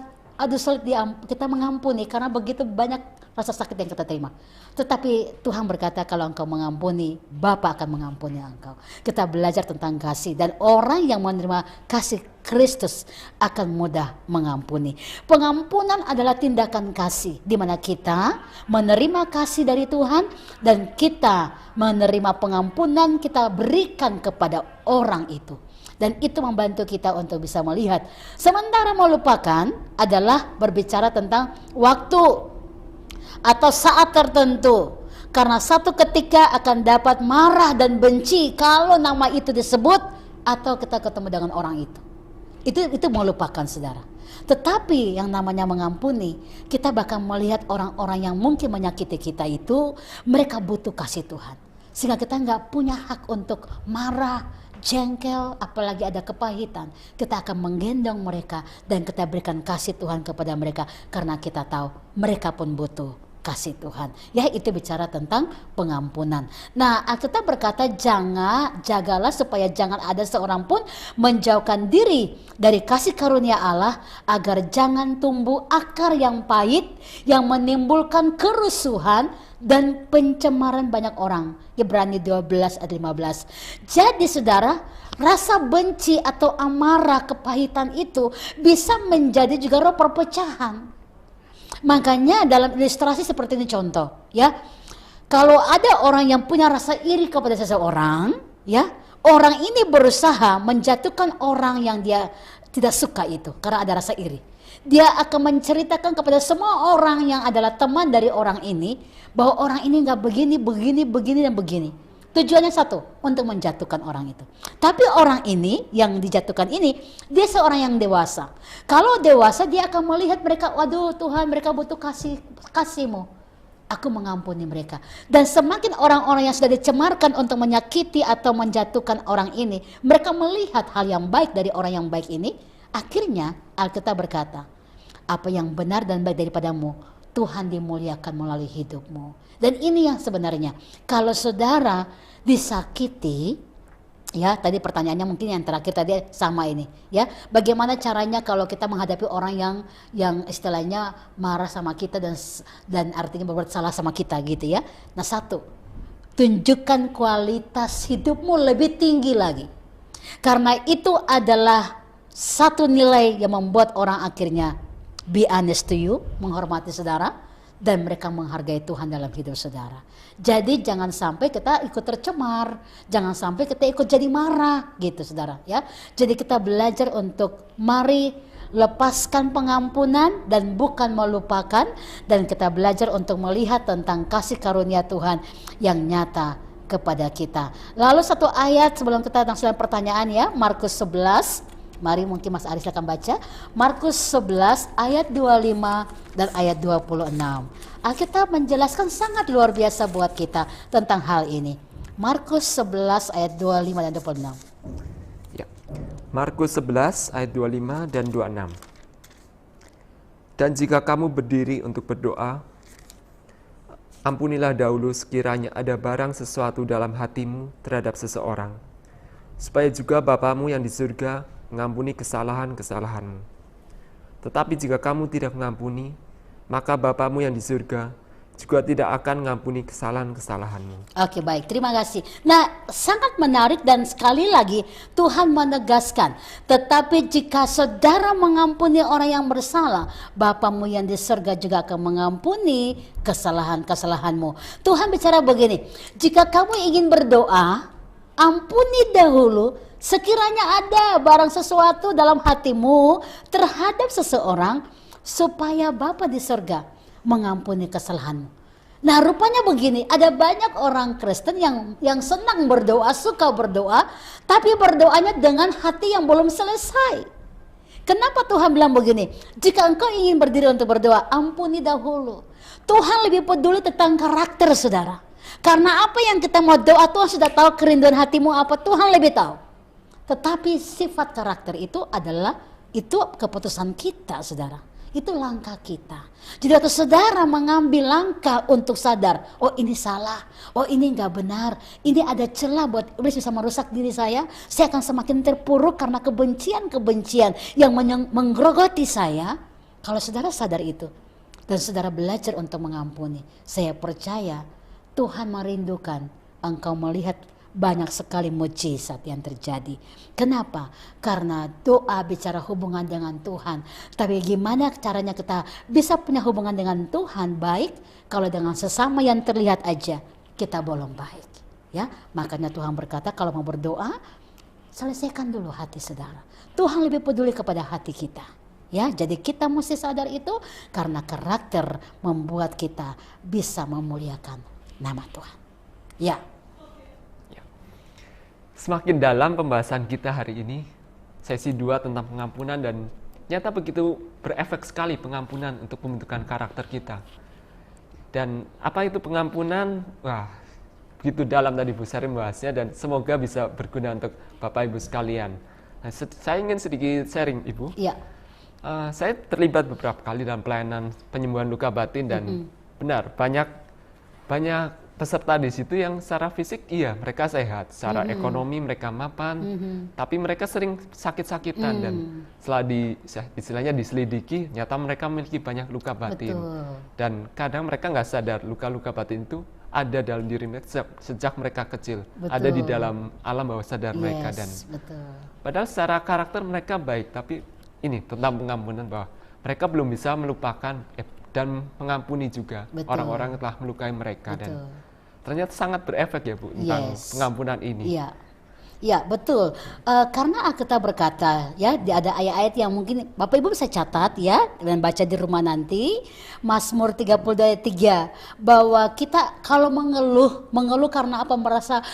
sulit kita mengampuni karena begitu banyak rasa sakit yang kita terima. Tetapi Tuhan berkata kalau engkau mengampuni, Bapa akan mengampuni engkau. Kita belajar tentang kasih, dan orang yang menerima kasih Kristus akan mudah mengampuni. Pengampunan adalah tindakan kasih, di mana kita menerima kasih dari Tuhan dan kita menerima pengampunan, kita berikan kepada orang itu. Dan itu membantu kita untuk bisa melihat. Sementara melupakan adalah berbicara tentang waktu atau saat tertentu. karena satu ketika akan dapat marah dan benci kalau nama itu disebut atau kita ketemu dengan orang itu. Itu melupakan saudara. Tetapi yang namanya mengampuni, kita bahkan melihat orang-orang yang mungkin menyakiti kita itu, mereka butuh kasih Tuhan. Sehingga kita nggak punya hak untuk marah, jengkel, apalagi ada kepahitan. Kita akan menggendong mereka dan kita berikan kasih Tuhan kepada mereka karena kita tahu mereka pun butuh kasih Tuhan. Ya, itu bicara tentang pengampunan. Nah, Alkitab berkata jagalah supaya jangan ada seorang pun menjauhkan diri dari kasih karunia Allah, agar jangan tumbuh akar yang pahit yang menimbulkan kerusuhan dan pencemaran banyak orang. Ibrani 12 ayat 15. Jadi saudara, rasa benci atau amarah, kepahitan itu bisa menjadi juga roh perpecahan. Makanya dalam ilustrasi seperti ini contoh, ya. Kalau ada orang yang punya rasa iri kepada seseorang, ya, orang ini berusaha menjatuhkan orang yang dia tidak suka itu karena ada rasa iri. Dia akan menceritakan kepada semua orang yang adalah teman dari orang ini bahwa orang ini nggak begini, dan begini. Tujuannya satu, untuk menjatuhkan orang itu. Tapi orang ini yang dijatuhkan ini, dia seorang yang dewasa. Kalau dewasa dia akan melihat mereka, waduh Tuhan, mereka butuh kasih-Mu. Aku mengampuni mereka. Dan semakin orang-orang yang sudah dicemarkan untuk menyakiti atau menjatuhkan orang ini, mereka melihat hal yang baik dari orang yang baik ini, akhirnya Alkitab berkata, apa yang benar dan baik daripadamu, Tuhan dimuliakan melalui hidupmu. Dan ini yang sebenarnya, kalau saudara disakiti, ya tadi pertanyaannya mungkin yang terakhir tadi sama ini, ya bagaimana caranya kalau kita menghadapi orang yang istilahnya marah sama kita dan artinya berbuat salah sama kita gitu ya. Nah, satu, tunjukkan kualitas hidupmu lebih tinggi lagi, karena itu adalah satu nilai yang membuat orang akhirnya be honest to you, menghormati saudara, dan mereka menghargai Tuhan dalam hidup saudara. Jadi jangan sampai kita ikut tercemar, jangan sampai kita ikut jadi marah gitu saudara ya. Jadi kita belajar untuk mari lepaskan pengampunan dan bukan melupakan, dan kita belajar untuk melihat tentang kasih karunia Tuhan yang nyata kepada kita. Lalu satu ayat sebelum kita langsung pertanyaan ya, Markus 11. Mari mungkin Mas Aris akan baca Markus 11 ayat 25 dan ayat 26. Alkitab menjelaskan sangat luar biasa buat kita tentang hal ini. Markus 11 ayat 25 dan 26. Ya. Markus 11 ayat 25 dan 26. Dan jika kamu berdiri untuk berdoa, ampunilah dahulu sekiranya ada barang sesuatu dalam hatimu terhadap seseorang, supaya juga Bapamu yang di surga mengampuni kesalahan-kesalahanmu. Tetapi jika kamu tidak mengampuni, maka Bapamu yang di surga juga tidak akan mengampuni kesalahan-kesalahanmu. Oke, baik, terima kasih. Nah, sangat menarik dan sekali lagi Tuhan menegaskan, tetapi jika saudara mengampuni orang yang bersalah, Bapamu yang di surga juga akan mengampuni kesalahan-kesalahanmu. Tuhan bicara begini, jika kamu ingin berdoa, ampuni dahulu sekiranya ada barang sesuatu dalam hatimu terhadap seseorang, supaya Bapa di surga mengampuni kesalahanmu. Nah, rupanya begini, ada banyak orang Kristen yang senang berdoa, suka berdoa, tapi berdoanya dengan hati yang belum selesai. Kenapa Tuhan bilang begini? Jika engkau ingin berdiri untuk berdoa, ampuni dahulu. Tuhan lebih peduli tentang karakter saudara. Karena apa yang kita mau doa, Tuhan sudah tahu kerinduan hatimu apa, Tuhan lebih tahu. Tetapi sifat karakter itu adalah, itu keputusan kita saudara. Itu langkah kita. Jadi waktu saudara mengambil langkah untuk sadar, oh ini salah, oh ini enggak benar, ini ada celah buat iblis bisa merusak diri saya akan semakin terpuruk karena kebencian-kebencian yang menggerogoti saya. Kalau saudara sadar itu, dan saudara belajar untuk mengampuni, saya percaya Tuhan merindukan engkau melihat banyak sekali mujizat yang terjadi. Kenapa? Karena doa bicara hubungan dengan Tuhan. Tapi gimana caranya kita bisa punya hubungan dengan Tuhan baik kalau dengan sesama yang terlihat aja kita belum baik, ya? Makanya Tuhan berkata kalau mau berdoa, selesaikan dulu hati saudara. Tuhan lebih peduli kepada hati kita, ya. Jadi kita mesti sadar itu, karena karakter membuat kita bisa memuliakan nama Tuhan. Ya. Semakin dalam pembahasan kita hari ini, sesi 2 tentang pengampunan, dan nyata begitu berefek sekali pengampunan untuk pembentukan karakter kita. Dan apa itu pengampunan? Wah, begitu dalam tadi Bu Sari membahasnya, dan semoga bisa berguna untuk Bapak Ibu sekalian. Nah, saya ingin sedikit sharing, Ibu. Iya. Saya terlibat beberapa kali dalam pelayanan penyembuhan luka batin, dan benar banyak peserta di situ yang secara fisik mereka sehat, secara ekonomi mereka mapan, tapi mereka sering sakit-sakitan dan setelah istilahnya diselidiki, nyata mereka memiliki banyak luka batin. Betul. Dan kadang mereka nggak sadar luka-luka batin itu ada dalam diri mereka sejak mereka kecil, Betul. ada di dalam alam bawah sadar mereka, dan betul. padahal secara karakter mereka baik, tapi ini tentang pengampunan, bahwa mereka belum bisa melupakan dan mengampuni juga orang-orang yang telah melukai mereka. Betul. Dan ternyata sangat berefek ya Bu tentang pengampunan ini. Iya. Ya, betul. Karena Alkitab berkata, ya, ada ayat-ayat yang mungkin Bapak Ibu bisa catat ya dan baca di rumah nanti. Mazmur 32 ayat 3, bahwa kita kalau mengeluh karena apa, merasa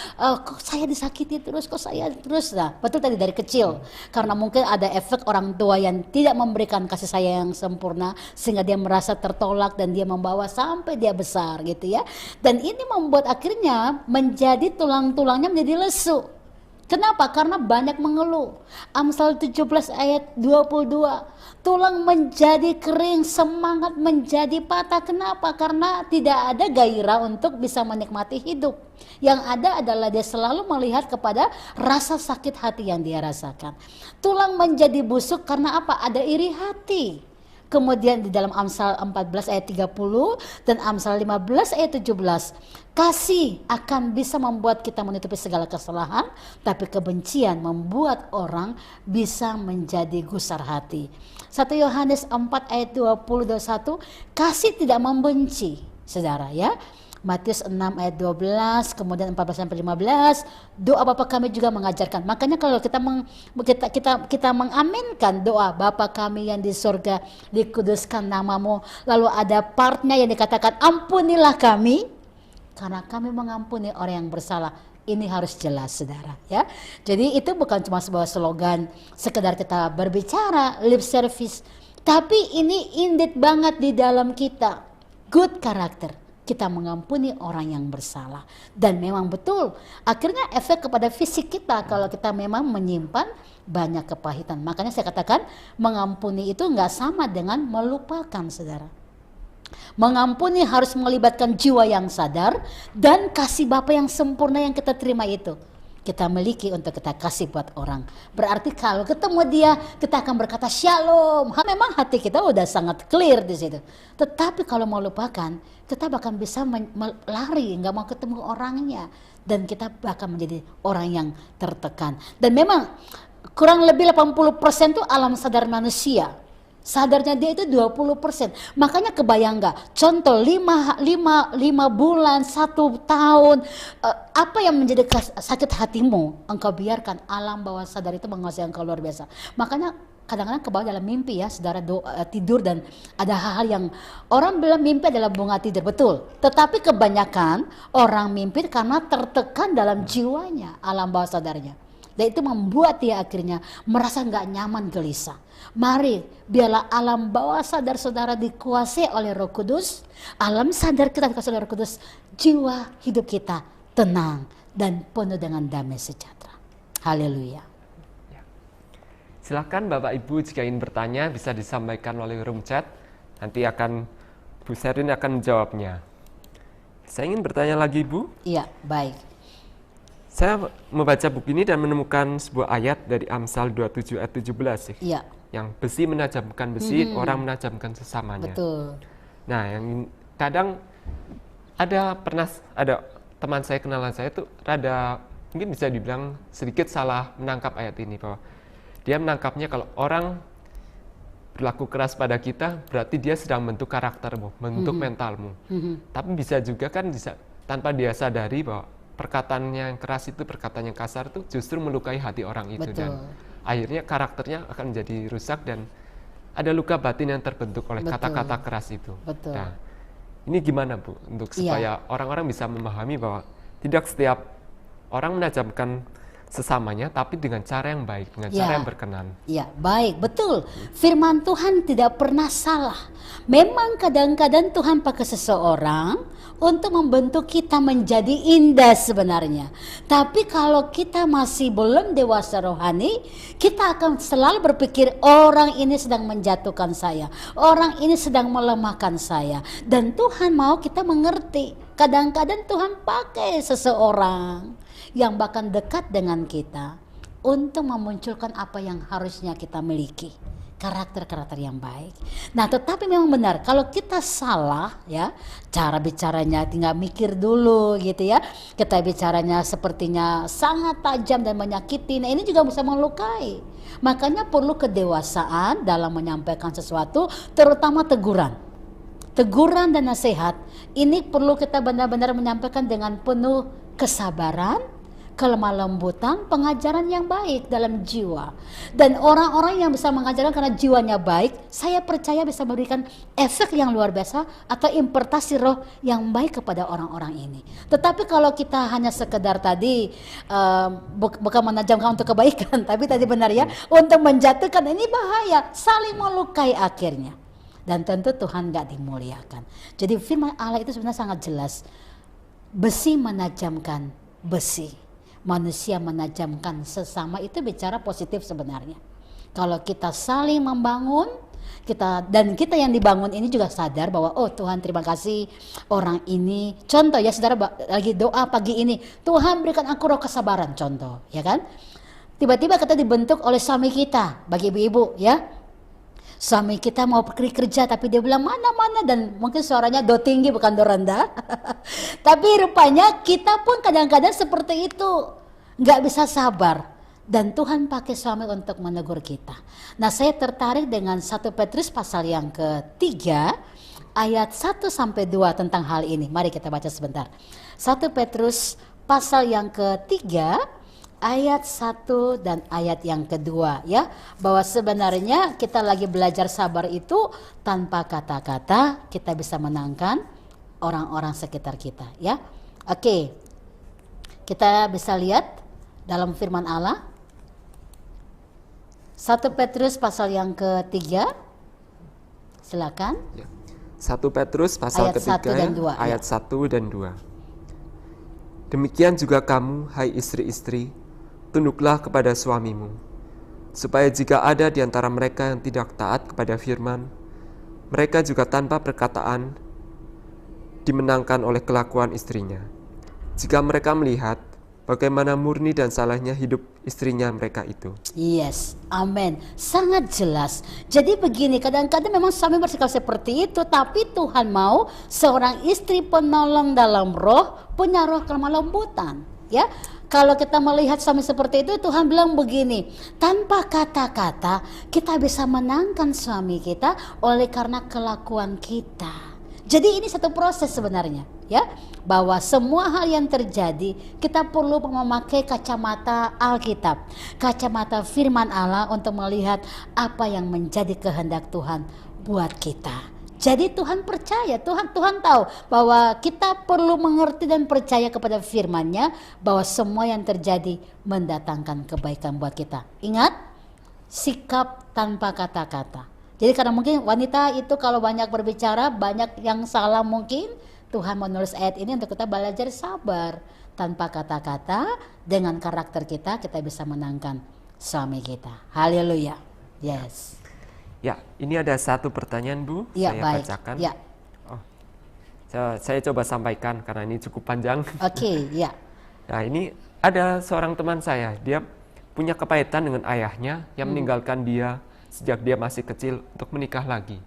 kok saya disakiti terus, kok saya terus. Nah, betul tadi dari kecil. Karena mungkin ada efek orang tua yang tidak memberikan kasih sayang yang sempurna sehingga dia merasa tertolak dan dia membawa sampai dia besar gitu ya. Dan ini membuat akhirnya menjadi tulang-tulangnya menjadi lesu. Kenapa? Karena banyak mengeluh. Amsal 17 ayat 22, tulang menjadi kering, semangat menjadi patah. Kenapa? Karena tidak ada gairah untuk bisa menikmati hidup. Yang ada adalah dia selalu melihat kepada rasa sakit hati yang dia rasakan. Tulang menjadi busuk karena apa? Ada iri hati. Kemudian di dalam Amsal 14 ayat 30 dan Amsal 15 ayat 17, kasih akan bisa membuat kita menutupi segala kesalahan, tapi kebencian membuat orang bisa menjadi gusar hati. 1 Yohanes 4 ayat 20-21, kasih tidak membenci, saudara ya. Matius 6 ayat 12, kemudian 14-15, doa Bapa kami juga mengajarkan. Makanya kalau kita mengaminkan doa Bapa kami yang di surga, dikuduskan namamu, lalu ada partnya yang dikatakan ampunilah kami, karena kami mengampuni orang yang bersalah. Ini harus jelas, saudara ya. Jadi itu bukan cuma sebuah slogan sekedar kita berbicara lip service, tapi ini indeed banget di dalam kita. Good character. Kita mengampuni orang yang bersalah. Dan memang betul, akhirnya efek kepada fisik kita kalau kita memang menyimpan banyak kepahitan. Makanya saya katakan mengampuni itu nggak sama dengan melupakan, saudara. Mengampuni harus melibatkan jiwa yang sadar dan kasih Bapa yang sempurna yang kita terima itu kita miliki untuk kita kasih buat orang. Berarti kalau ketemu dia, kita akan berkata shalom. Memang hati kita udah sangat clear di situ. Tetapi kalau mau lupakan, kita bahkan bisa lari, nggak mau ketemu orangnya, dan kita bahkan menjadi orang yang tertekan. Dan memang kurang lebih 80% itu alam sadar manusia. Sadarnya dia itu 20%. Makanya kebayang gak? Contoh 5 bulan, 1 tahun, apa yang menjadi sakit hatimu, engkau biarkan alam bawah sadar itu menguasai engkau luar biasa. Makanya kadang-kadang kebawa dalam mimpi ya, saudara tidur dan ada hal-hal yang orang bilang mimpi adalah bunga tidur, betul. Tetapi kebanyakan orang mimpi karena tertekan dalam jiwanya, alam bawah sadarnya. Dan itu membuat dia akhirnya merasa nggak nyaman, gelisah. Mari biarlah alam bawah sadar saudara dikuasai oleh Roh Kudus. Alam sadar kita dikuasai oleh Roh Kudus. Jiwa hidup kita tenang dan penuh dengan damai sejahtera. Haleluya. Silakan Bapak Ibu jika ingin bertanya bisa disampaikan melalui room chat. Nanti Bu Sherin akan menjawabnya. Saya ingin bertanya lagi Bu. Iya, baik. Saya membaca buku ini dan menemukan sebuah ayat dari Amsal 27 ayat 17 sih. Iya. Yang besi menajamkan besi, orang menajamkan sesamanya. Betul. Nah, yang kadang ada teman saya, kenalan saya tuh rada mungkin bisa dibilang sedikit salah menangkap ayat ini, bahwa dia menangkapnya kalau orang berlaku keras pada kita berarti dia sedang membentuk karaktermu, membentuk mentalmu. Tapi bisa juga kan tanpa dia sadari bahwa perkataan yang keras itu, perkataan yang kasar itu justru melukai hati orang itu. Betul. Dan akhirnya karakternya akan menjadi rusak dan ada luka batin yang terbentuk oleh kata-kata keras itu. Betul. Nah, Ini gimana Bu, untuk supaya orang-orang bisa memahami bahwa tidak setiap orang menajamkan sesamanya, tapi dengan cara yang baik, dengan cara yang berkenan. Ya, baik, betul. Firman Tuhan tidak pernah salah. Memang kadang-kadang Tuhan pakai seseorang untuk membentuk kita menjadi indah sebenarnya. Tapi kalau kita masih belum dewasa rohani, kita akan selalu berpikir orang ini sedang menjatuhkan saya, orang ini sedang melemahkan saya. Dan Tuhan mau kita mengerti, kadang-kadang Tuhan pakai seseorang yang bahkan dekat dengan kita untuk memunculkan apa yang harusnya kita miliki, karakter-karakter yang baik. Nah, tetapi memang benar kalau kita salah ya, cara bicaranya tinggal mikir dulu gitu ya. Kita bicaranya sepertinya sangat tajam dan menyakiti. Nah, ini juga bisa melukai. Makanya perlu kedewasaan dalam menyampaikan sesuatu, terutama teguran. Teguran dan nasihat ini perlu kita benar-benar menyampaikan dengan penuh kesabaran, kelemah lembutan, pengajaran yang baik dalam jiwa. Dan orang-orang yang bisa mengajarkan karena jiwanya baik, saya percaya bisa memberikan efek yang luar biasa atau impartasi roh yang baik kepada orang-orang ini. Tetapi kalau kita hanya sekedar tadi bukan menajamkan untuk kebaikan, tapi tadi benar ya, untuk menjatuhkan, ini bahaya, saling melukai akhirnya. Dan tentu Tuhan gak dimuliakan. Jadi firman Allah itu sebenarnya sangat jelas. Besi menajamkan besi, manusia menajamkan sesama, itu bicara positif sebenarnya. Kalau kita saling membangun, kita yang dibangun ini juga sadar bahwa oh Tuhan terima kasih orang ini. Contoh ya saudara lagi doa pagi ini, Tuhan berikan aku roh kesabaran, contoh ya kan. Tiba-tiba kita dibentuk oleh suami kita, bagi ibu-ibu ya. Suami kita mau pergi kerja tapi dia bilang mana-mana, dan mungkin suaranya do tinggi bukan do rendah. Tapi rupanya kita pun kadang-kadang seperti itu, nggak bisa sabar. Dan Tuhan pakai suami untuk menegur kita. Nah, saya tertarik dengan 1 Petrus pasal yang ketiga ayat 1-2 tentang hal ini. Mari kita baca sebentar. 1 Petrus pasal yang ketiga ayat 1 dan ayat yang kedua ya, bahwa sebenarnya kita lagi belajar sabar itu tanpa kata-kata kita bisa menangkan orang-orang sekitar kita ya. Oke, kita bisa lihat dalam firman Allah 1 Petrus pasal yang ketiga, silakan ya. 1 Petrus pasal ayat ketiga 1 dan 2, ayat ya. 1 dan 2. Demikian juga kamu, hai istri-istri, tunduklah kepada suamimu, supaya jika ada di antara mereka yang tidak taat kepada firman, mereka juga tanpa perkataan dimenangkan oleh kelakuan istrinya. Jika mereka melihat bagaimana murni dan salehnya hidup istrinya mereka itu. Yes, amin. Sangat jelas. Jadi begini, kadang-kadang memang suami bersikap seperti itu, tapi Tuhan mau seorang istri penolong dalam roh, punya roh kelemah lembutan ya. Kalau kita melihat suami seperti itu, Tuhan bilang begini, tanpa kata-kata kita bisa menangkan suami kita oleh karena kelakuan kita. Jadi ini satu proses sebenarnya ya, bahwa semua hal yang terjadi kita perlu memakai kacamata Alkitab, kacamata firman Allah untuk melihat apa yang menjadi kehendak Tuhan buat kita. Jadi Tuhan percaya, Tuhan tahu bahwa kita perlu mengerti dan percaya kepada firman-Nya, bahwa semua yang terjadi mendatangkan kebaikan buat kita. Ingat, sikap tanpa kata-kata. Jadi karena mungkin wanita itu kalau banyak berbicara, banyak yang salah mungkin, Tuhan menulis ayat ini untuk kita belajar sabar. Tanpa kata-kata, dengan karakter kita bisa menangkan suami kita. Haleluya. Yes. Ya, ini ada satu pertanyaan Bu, Ya, saya baik. bacakan. Ya. Oh, saya coba sampaikan karena ini cukup panjang. Oke, ya. Nah, ini ada seorang teman saya, dia punya kepahitan dengan ayahnya yang meninggalkan dia sejak dia masih kecil untuk menikah lagi.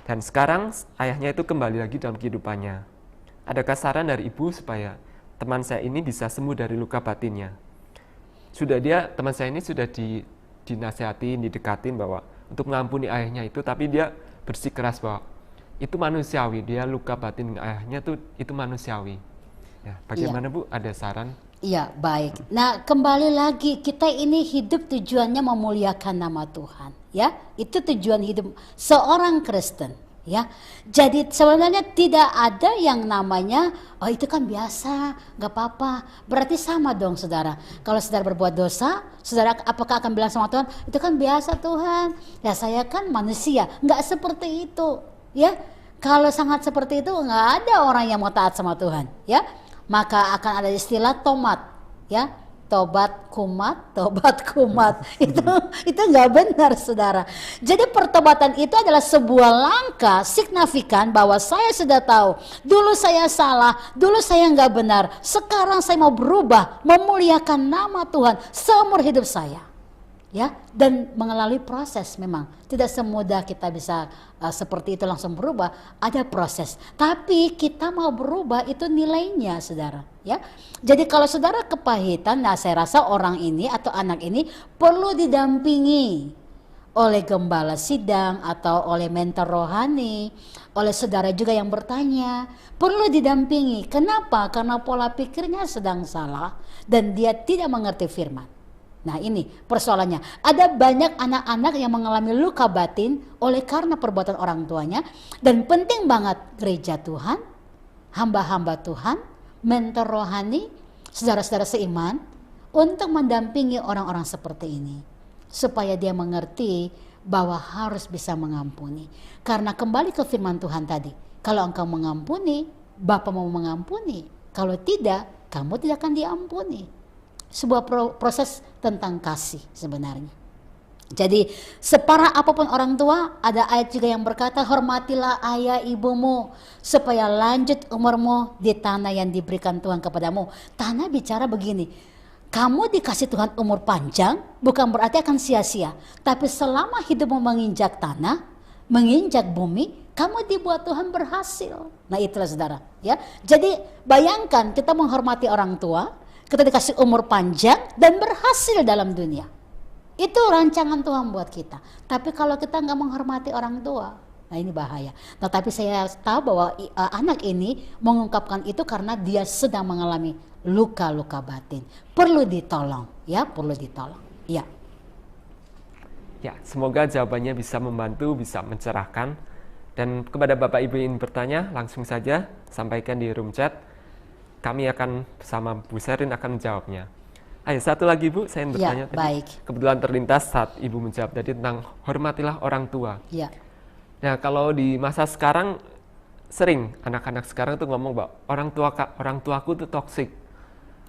Dan sekarang ayahnya itu kembali lagi dalam kehidupannya. Adakah saran dari ibu supaya teman saya ini bisa sembuh dari luka batinnya? Teman saya ini sudah dinasihatin, didekatin bahwa untuk mengampuni ayahnya itu, tapi dia bersikeras bahwa itu manusiawi, dia luka batin dengan ayahnya itu manusiawi. Ya, bagaimana Bu? Ada saran? Iya, baik. Nah, kembali lagi, kita ini hidup tujuannya memuliakan nama Tuhan, ya. Itu tujuan hidup seorang Kristen, Ya, jadi sebenarnya tidak ada yang namanya oh itu kan biasa, nggak apa-apa. Berarti sama dong saudara. Kalau saudara berbuat dosa, saudara apakah akan bilang sama Tuhan, itu kan biasa Tuhan. Ya saya kan manusia, nggak seperti itu. Ya, kalau sangat seperti itu nggak ada orang yang mau taat sama Tuhan. Ya, maka akan ada istilah tomat. Ya, tobat kumat itu nggak benar saudara. Jadi pertobatan itu adalah sebuah langkah signifikan bahwa saya sudah tahu dulu saya salah, dulu saya nggak benar, sekarang saya mau berubah memuliakan nama Tuhan seumur hidup saya. Ya, dan melalui proses memang tidak semudah kita bisa seperti itu langsung berubah, ada proses. Tapi kita mau berubah itu nilainya, saudara. Ya, jadi kalau saudara kepahitan, nah saya rasa orang ini atau anak ini perlu didampingi oleh gembala sidang atau oleh mentor rohani, oleh saudara juga yang bertanya, perlu didampingi. Kenapa? Karena pola pikirnya sedang salah dan dia tidak mengerti firman. Nah ini persoalannya, ada banyak anak-anak yang mengalami luka batin oleh karena perbuatan orang tuanya. Dan penting banget gereja Tuhan, hamba-hamba Tuhan, mentor rohani, saudara-saudara seiman untuk mendampingi orang-orang seperti ini, supaya dia mengerti bahwa harus bisa mengampuni. Karena kembali ke firman Tuhan tadi, kalau engkau mengampuni, Bapa mau mengampuni. Kalau tidak, kamu tidak akan diampuni. Sebuah proses tentang kasih sebenarnya. Jadi separah apapun orang tua, ada ayat juga yang berkata, hormatilah ayah ibumu supaya lanjut umurmu di tanah yang diberikan Tuhan kepadamu. Tanah bicara begini, kamu dikasih Tuhan umur panjang bukan berarti akan sia-sia, tapi selama hidupmu menginjak tanah, menginjak bumi, kamu dibuat Tuhan berhasil. Nah itulah saudara, ya. Jadi bayangkan kita menghormati orang tua, kita dikasih umur panjang dan berhasil dalam dunia. Itu rancangan Tuhan buat kita. Tapi kalau kita nggak menghormati orang tua, nah ini bahaya. Nah, tapi saya tahu bahwa anak ini mengungkapkan itu karena dia sedang mengalami luka-luka batin. Perlu ditolong, ya, perlu ditolong. Ya. Ya, semoga jawabannya bisa membantu, bisa mencerahkan. Dan kepada Bapak Ibu yang bertanya, langsung saja sampaikan di room chat. Kami akan bersama Bu Sherin akan menjawabnya. Ayo, satu lagi Bu, saya bertanya ya, tadi. Baik. Kebetulan terlintas saat Ibu menjawab tadi tentang hormatilah orang tua. Ya. Nah, kalau di masa sekarang sering anak-anak sekarang tuh ngomong bahwa orang tuaku tuh toksik.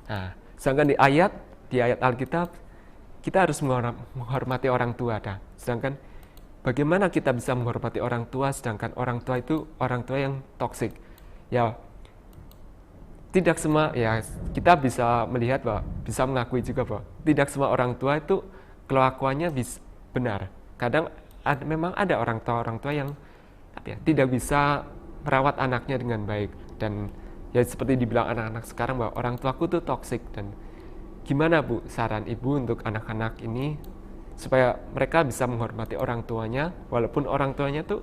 Nah, sedangkan di ayat Alkitab kita harus menghormati orang tua. Nah, sedangkan bagaimana kita bisa menghormati orang tua sedangkan orang tua itu orang tua yang toksik? Ya, tidak semua, ya kita bisa melihat bahwa, bisa mengakui juga bahwa tidak semua orang tua itu kelakuannya benar. Kadang memang ada orang tua yang tidak bisa merawat anaknya dengan baik. Dan ya seperti dibilang anak-anak sekarang bahwa orang tuaku tuh toksik. Dan gimana Bu saran Ibu untuk anak-anak ini supaya mereka bisa menghormati orang tuanya walaupun orang tuanya tuh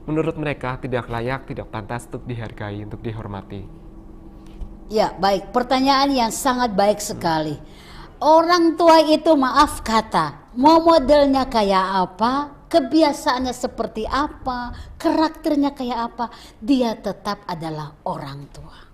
menurut mereka tidak layak, tidak pantas untuk dihargai, untuk dihormati? Ya, baik. Pertanyaan yang sangat baik sekali. Orang tua itu maaf kata, mau modelnya kayak apa, kebiasaannya seperti apa, karakternya kayak apa, dia tetap adalah orang tua.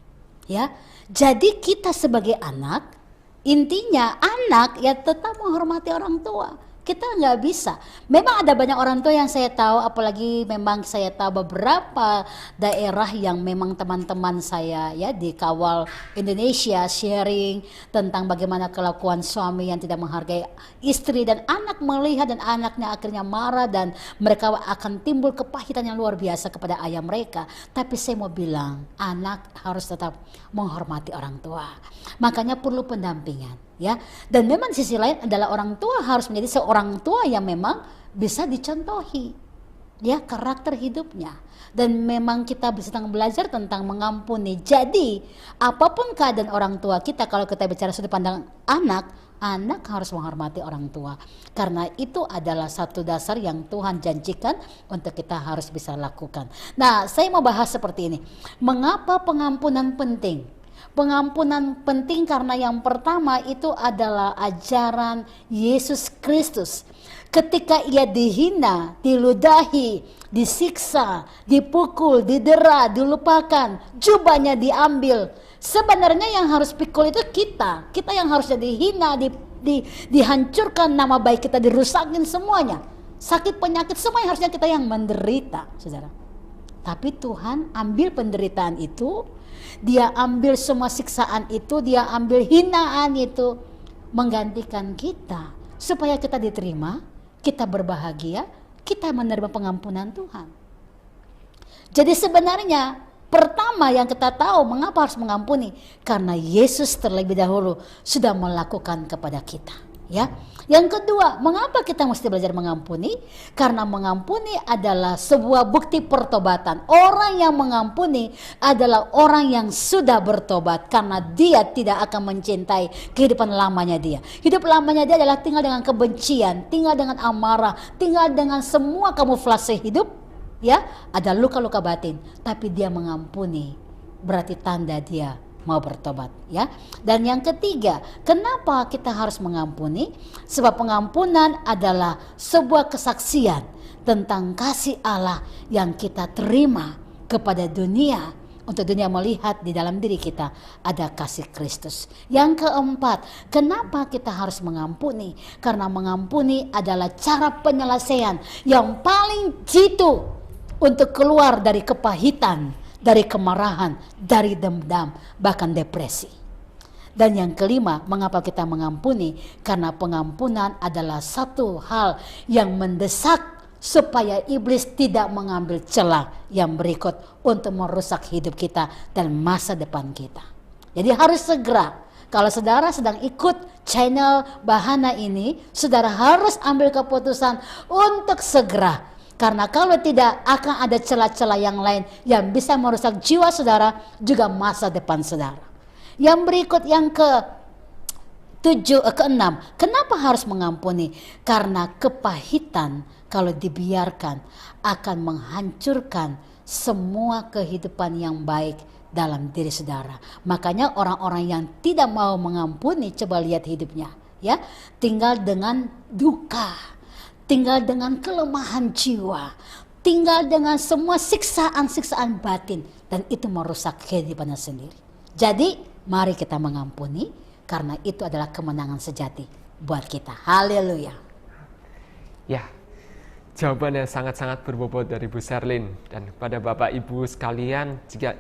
Ya. Jadi kita sebagai anak, intinya anak ya tetap menghormati orang tua. Kita nggak bisa. Memang ada banyak orang tua yang saya tahu, apalagi memang saya tahu beberapa daerah yang memang teman-teman saya ya di Kawal Indonesia sharing tentang bagaimana kelakuan suami yang tidak menghargai istri, dan anak melihat dan anaknya akhirnya marah dan mereka akan timbul kepahitan yang luar biasa kepada ayah mereka. Tapi saya mau bilang, anak harus tetap menghormati orang tua. Makanya perlu pendampingan. Ya, dan memang di sisi lain adalah orang tua harus menjadi seorang tua yang memang bisa dicontohi, ya karakter hidupnya. Dan memang kita sedang belajar tentang mengampuni. Jadi apapun keadaan orang tua kita, kalau kita bicara sudut pandang anak harus menghormati orang tua. Karena itu adalah satu dasar yang Tuhan janjikan untuk kita harus bisa lakukan. Nah, saya mau bahas seperti ini. Mengapa pengampunan penting? Pengampunan penting karena yang pertama itu adalah ajaran Yesus Kristus. Ketika ia dihina, diludahi, disiksa, dipukul, didera, dilupakan, jubahnya diambil. Sebenarnya yang harus pikul itu kita yang harusnya dihina, dihancurkan, nama baik kita dirusakin semuanya. Sakit penyakit semua yang harusnya kita yang menderita, saudara. Tapi Tuhan ambil penderitaan itu, dia ambil semua siksaan itu, dia ambil hinaan itu, menggantikan kita supaya kita diterima, kita berbahagia, kita menerima pengampunan Tuhan. Jadi sebenarnya pertama yang kita tahu mengapa harus mengampuni, karena Yesus terlebih dahulu sudah melakukan kepada kita, ya. Yang kedua, mengapa kita mesti belajar mengampuni? Karena mengampuni adalah sebuah bukti pertobatan. Orang yang mengampuni adalah orang yang sudah bertobat, karena dia tidak akan mencintai kehidupan lamanya dia. Hidup lamanya dia adalah tinggal dengan kebencian, tinggal dengan amarah, tinggal dengan semua kamuflase hidup, ya, ada luka-luka batin. Tapi dia mengampuni, berarti tanda dia mau bertobat, ya. Dan yang ketiga, kenapa kita harus mengampuni? Sebab pengampunan adalah sebuah kesaksian tentang kasih Allah yang kita terima kepada dunia, untuk dunia melihat di dalam diri kita ada kasih Kristus. Yang keempat, kenapa kita harus mengampuni? Karena mengampuni adalah cara penyelesaian yang paling jitu untuk keluar dari kepahitan, dari kemarahan, dari dendam, bahkan depresi. Dan yang kelima, mengapa kita mengampuni? Karena pengampunan adalah satu hal yang mendesak supaya iblis tidak mengambil celah yang berikut untuk merusak hidup kita dan masa depan kita. Jadi harus segera. Kalau saudara sedang ikut channel Bahana ini, saudara harus ambil keputusan untuk segera. Karena kalau tidak akan ada celah-celah yang lain yang bisa merusak jiwa saudara, juga masa depan saudara. Yang berikut, yang keenam, kenapa harus mengampuni? Karena kepahitan kalau dibiarkan akan menghancurkan semua kehidupan yang baik dalam diri saudara. Makanya orang-orang yang tidak mau mengampuni, coba lihat hidupnya, ya, tinggal dengan duka, tinggal dengan kelemahan jiwa, tinggal dengan semua siksaan-siksaan batin, dan itu merusak kehidupannya sendiri. Jadi mari kita mengampuni, karena itu adalah kemenangan sejati buat kita. Haleluya. Ya, jawaban yang sangat-sangat berbobot dari Bu Sherlyn. Dan kepada Bapak Ibu sekalian, jika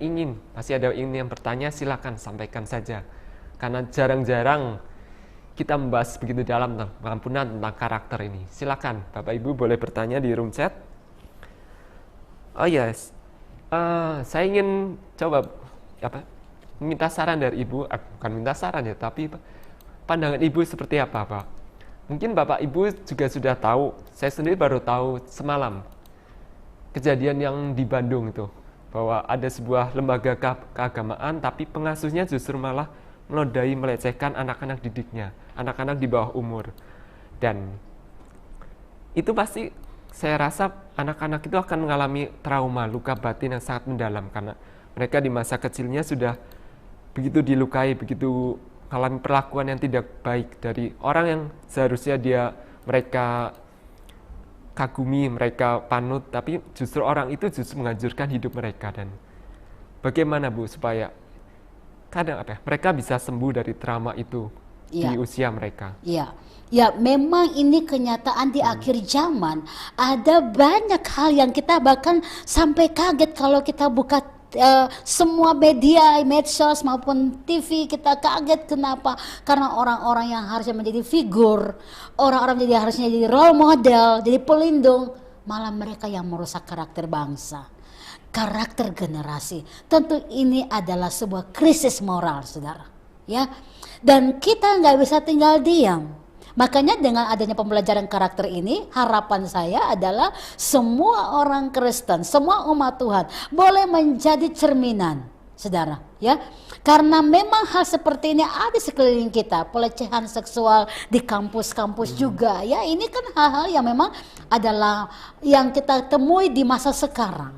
masih ada yang bertanya, silakan sampaikan saja. Karena jarang-jarang kita membahas begitu dalam tentang pengampunan, tentang karakter ini. Silakan, Bapak Ibu boleh bertanya di room chat. Oh yes, saya ingin coba minta saran dari Ibu, bukan minta saran ya, tapi pandangan Ibu seperti apa, Pak? Mungkin Bapak Ibu juga sudah tahu, saya sendiri baru tahu semalam kejadian yang di Bandung itu, bahwa ada sebuah lembaga keagamaan, tapi pengasuhnya justru malah menodai, melecehkan anak-anak didiknya, anak-anak di bawah umur. Dan itu pasti saya rasa anak-anak itu akan mengalami trauma, luka batin yang sangat mendalam, karena mereka di masa kecilnya sudah begitu dilukai, begitu mengalami perlakuan yang tidak baik dari orang yang seharusnya mereka kagumi, mereka panut, tapi justru orang itu justru menghancurkan hidup mereka. Dan bagaimana, Bu, supaya mereka bisa sembuh dari trauma itu di usia mereka? Ya, memang ini kenyataan di akhir zaman. Ada banyak hal yang kita bahkan sampai kaget kalau kita buka semua media, medsos maupun TV, kita kaget. Kenapa? Karena orang-orang yang harusnya menjadi figur, orang-orang harusnya jadi role model, jadi pelindung, malah mereka yang merusak karakter bangsa, karakter generasi. Tentu ini adalah sebuah krisis moral, saudara, ya. Dan kita nggak bisa tinggal diam. Makanya dengan adanya pembelajaran karakter ini, harapan saya adalah semua orang Kristen, semua umat Tuhan boleh menjadi cerminan, saudara, ya. Karena memang hal seperti ini ada sekeliling kita, pelecehan seksual di kampus-kampus juga, ya. Ini kan hal-hal yang memang adalah yang kita temui di masa sekarang.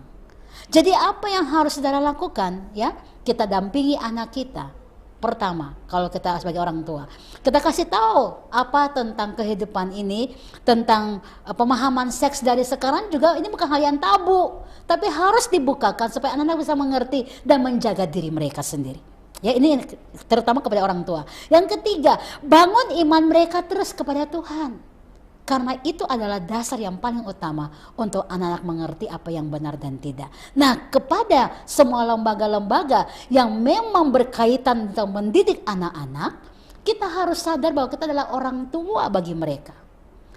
Jadi apa yang harus saudara lakukan, ya? kita dampingi anak kita. Pertama, kalau kita sebagai orang tua, kita kasih tahu apa tentang kehidupan ini, tentang pemahaman seks dari sekarang juga ini bukan hal yang tabu, tapi harus dibukakan supaya anak-anak bisa mengerti dan menjaga diri mereka sendiri. Ya, ini terutama kepada orang tua. Yang ketiga, bangun iman mereka terus kepada Tuhan. Karena itu adalah dasar yang paling utama untuk anak-anak mengerti apa yang benar dan tidak. Nah, kepada semua lembaga-lembaga yang memang berkaitan untuk mendidik anak-anak, kita harus sadar bahwa kita adalah orang tua bagi mereka.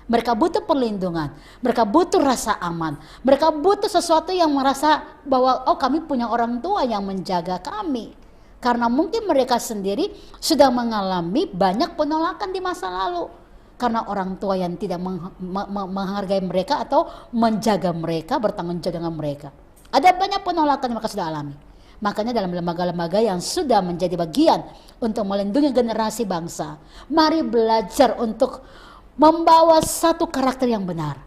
Mereka butuh perlindungan, mereka butuh rasa aman, mereka butuh sesuatu yang merasa bahwa oh, kami punya orang tua yang menjaga kami. Karena mungkin mereka sendiri sudah mengalami banyak penolakan di masa lalu. Karena orang tua yang tidak menghargai mereka atau menjaga mereka, bertanggung jawab dengan mereka. Ada banyak penolakan yang mereka sudah alami. Makanya dalam lembaga-lembaga yang sudah menjadi bagian untuk melindungi generasi bangsa, mari belajar untuk membawa satu karakter yang benar.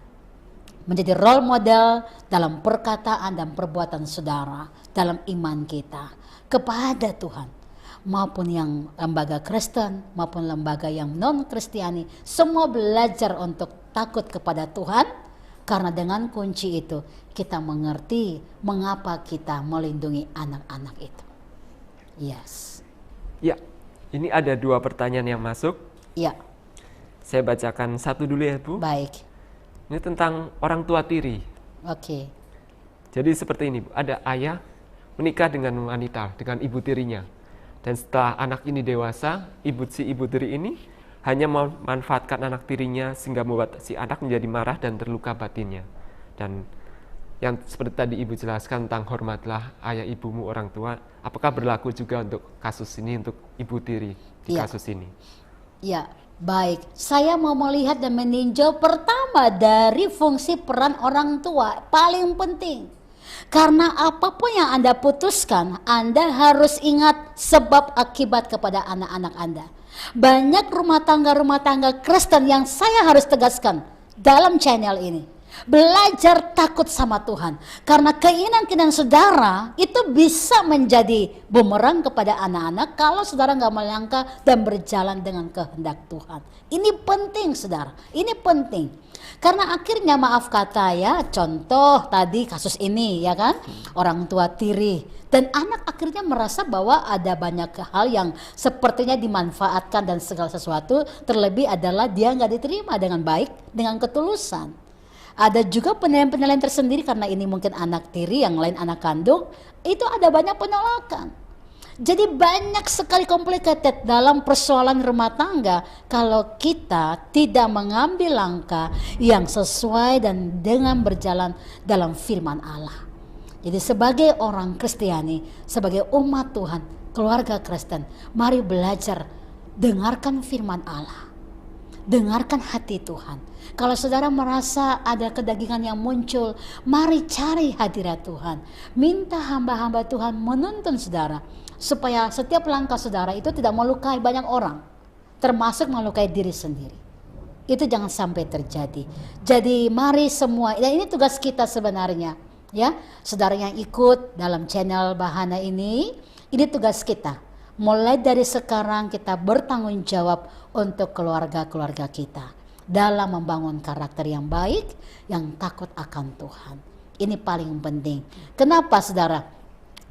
Menjadi role model dalam perkataan dan perbuatan saudara, dalam iman kita kepada Tuhan. Maupun yang lembaga Kristen, maupun lembaga yang non-Kristiani, semua belajar untuk takut kepada Tuhan, karena dengan kunci itu kita mengerti mengapa kita melindungi anak-anak itu. Yes. Ya, ini ada 2 pertanyaan yang masuk. Ya. Saya bacakan satu dulu ya, Bu. Baik. Ini tentang orang tua tiri. Oke. Jadi seperti ini, Bu. Ada ayah menikah dengan wanita, dengan ibu tirinya. Dan setelah anak ini dewasa, ibu tiri ini hanya memanfaatkan anak tirinya sehingga membuat si anak menjadi marah dan terluka batinnya. Dan yang seperti tadi ibu jelaskan tentang hormatlah ayah ibumu orang tua, apakah berlaku juga untuk kasus ini, untuk ibu tiri di kasus ini? Ya, baik. Saya mau melihat dan meninjau pertama dari fungsi peran orang tua paling penting. Karena apapun yang Anda putuskan, Anda harus ingat sebab akibat kepada anak-anak Anda. Banyak rumah tangga Kristen yang saya harus tegaskan dalam channel ini. Belajar takut sama Tuhan. Karena keinginan saudara itu bisa menjadi bumerang kepada anak-anak kalau saudara nggak melangkah dan berjalan dengan kehendak Tuhan. Ini penting saudara, ini penting. Karena akhirnya maaf kata ya, contoh tadi kasus ini ya kan, orang tua tiri. Dan anak akhirnya merasa bahwa ada banyak hal yang sepertinya dimanfaatkan dan segala sesuatu, terlebih adalah dia nggak diterima dengan baik, dengan ketulusan. Ada juga penilaian-penilaian tersendiri karena ini mungkin anak tiri, yang lain anak kandung, itu ada banyak penolakan. Jadi banyak sekali complicated dalam persoalan rumah tangga kalau kita tidak mengambil langkah yang sesuai dan dengan berjalan dalam firman Allah. Jadi sebagai orang Kristiani, sebagai umat Tuhan, keluarga Kristen, mari belajar dengarkan firman Allah. Dengarkan hati Tuhan. Kalau saudara merasa ada kedagingan yang muncul, mari cari hadirat Tuhan. Minta hamba-hamba Tuhan menuntun saudara, supaya setiap langkah saudara itu tidak melukai banyak orang, termasuk melukai diri sendiri. Itu jangan sampai terjadi. Jadi mari semua, dan ini tugas kita sebenarnya, ya, saudara yang ikut dalam channel Bahana ini tugas kita. Mulai dari sekarang kita bertanggung jawab untuk keluarga-keluarga kita dalam membangun karakter yang baik, yang takut akan Tuhan. Ini paling penting. Kenapa saudara?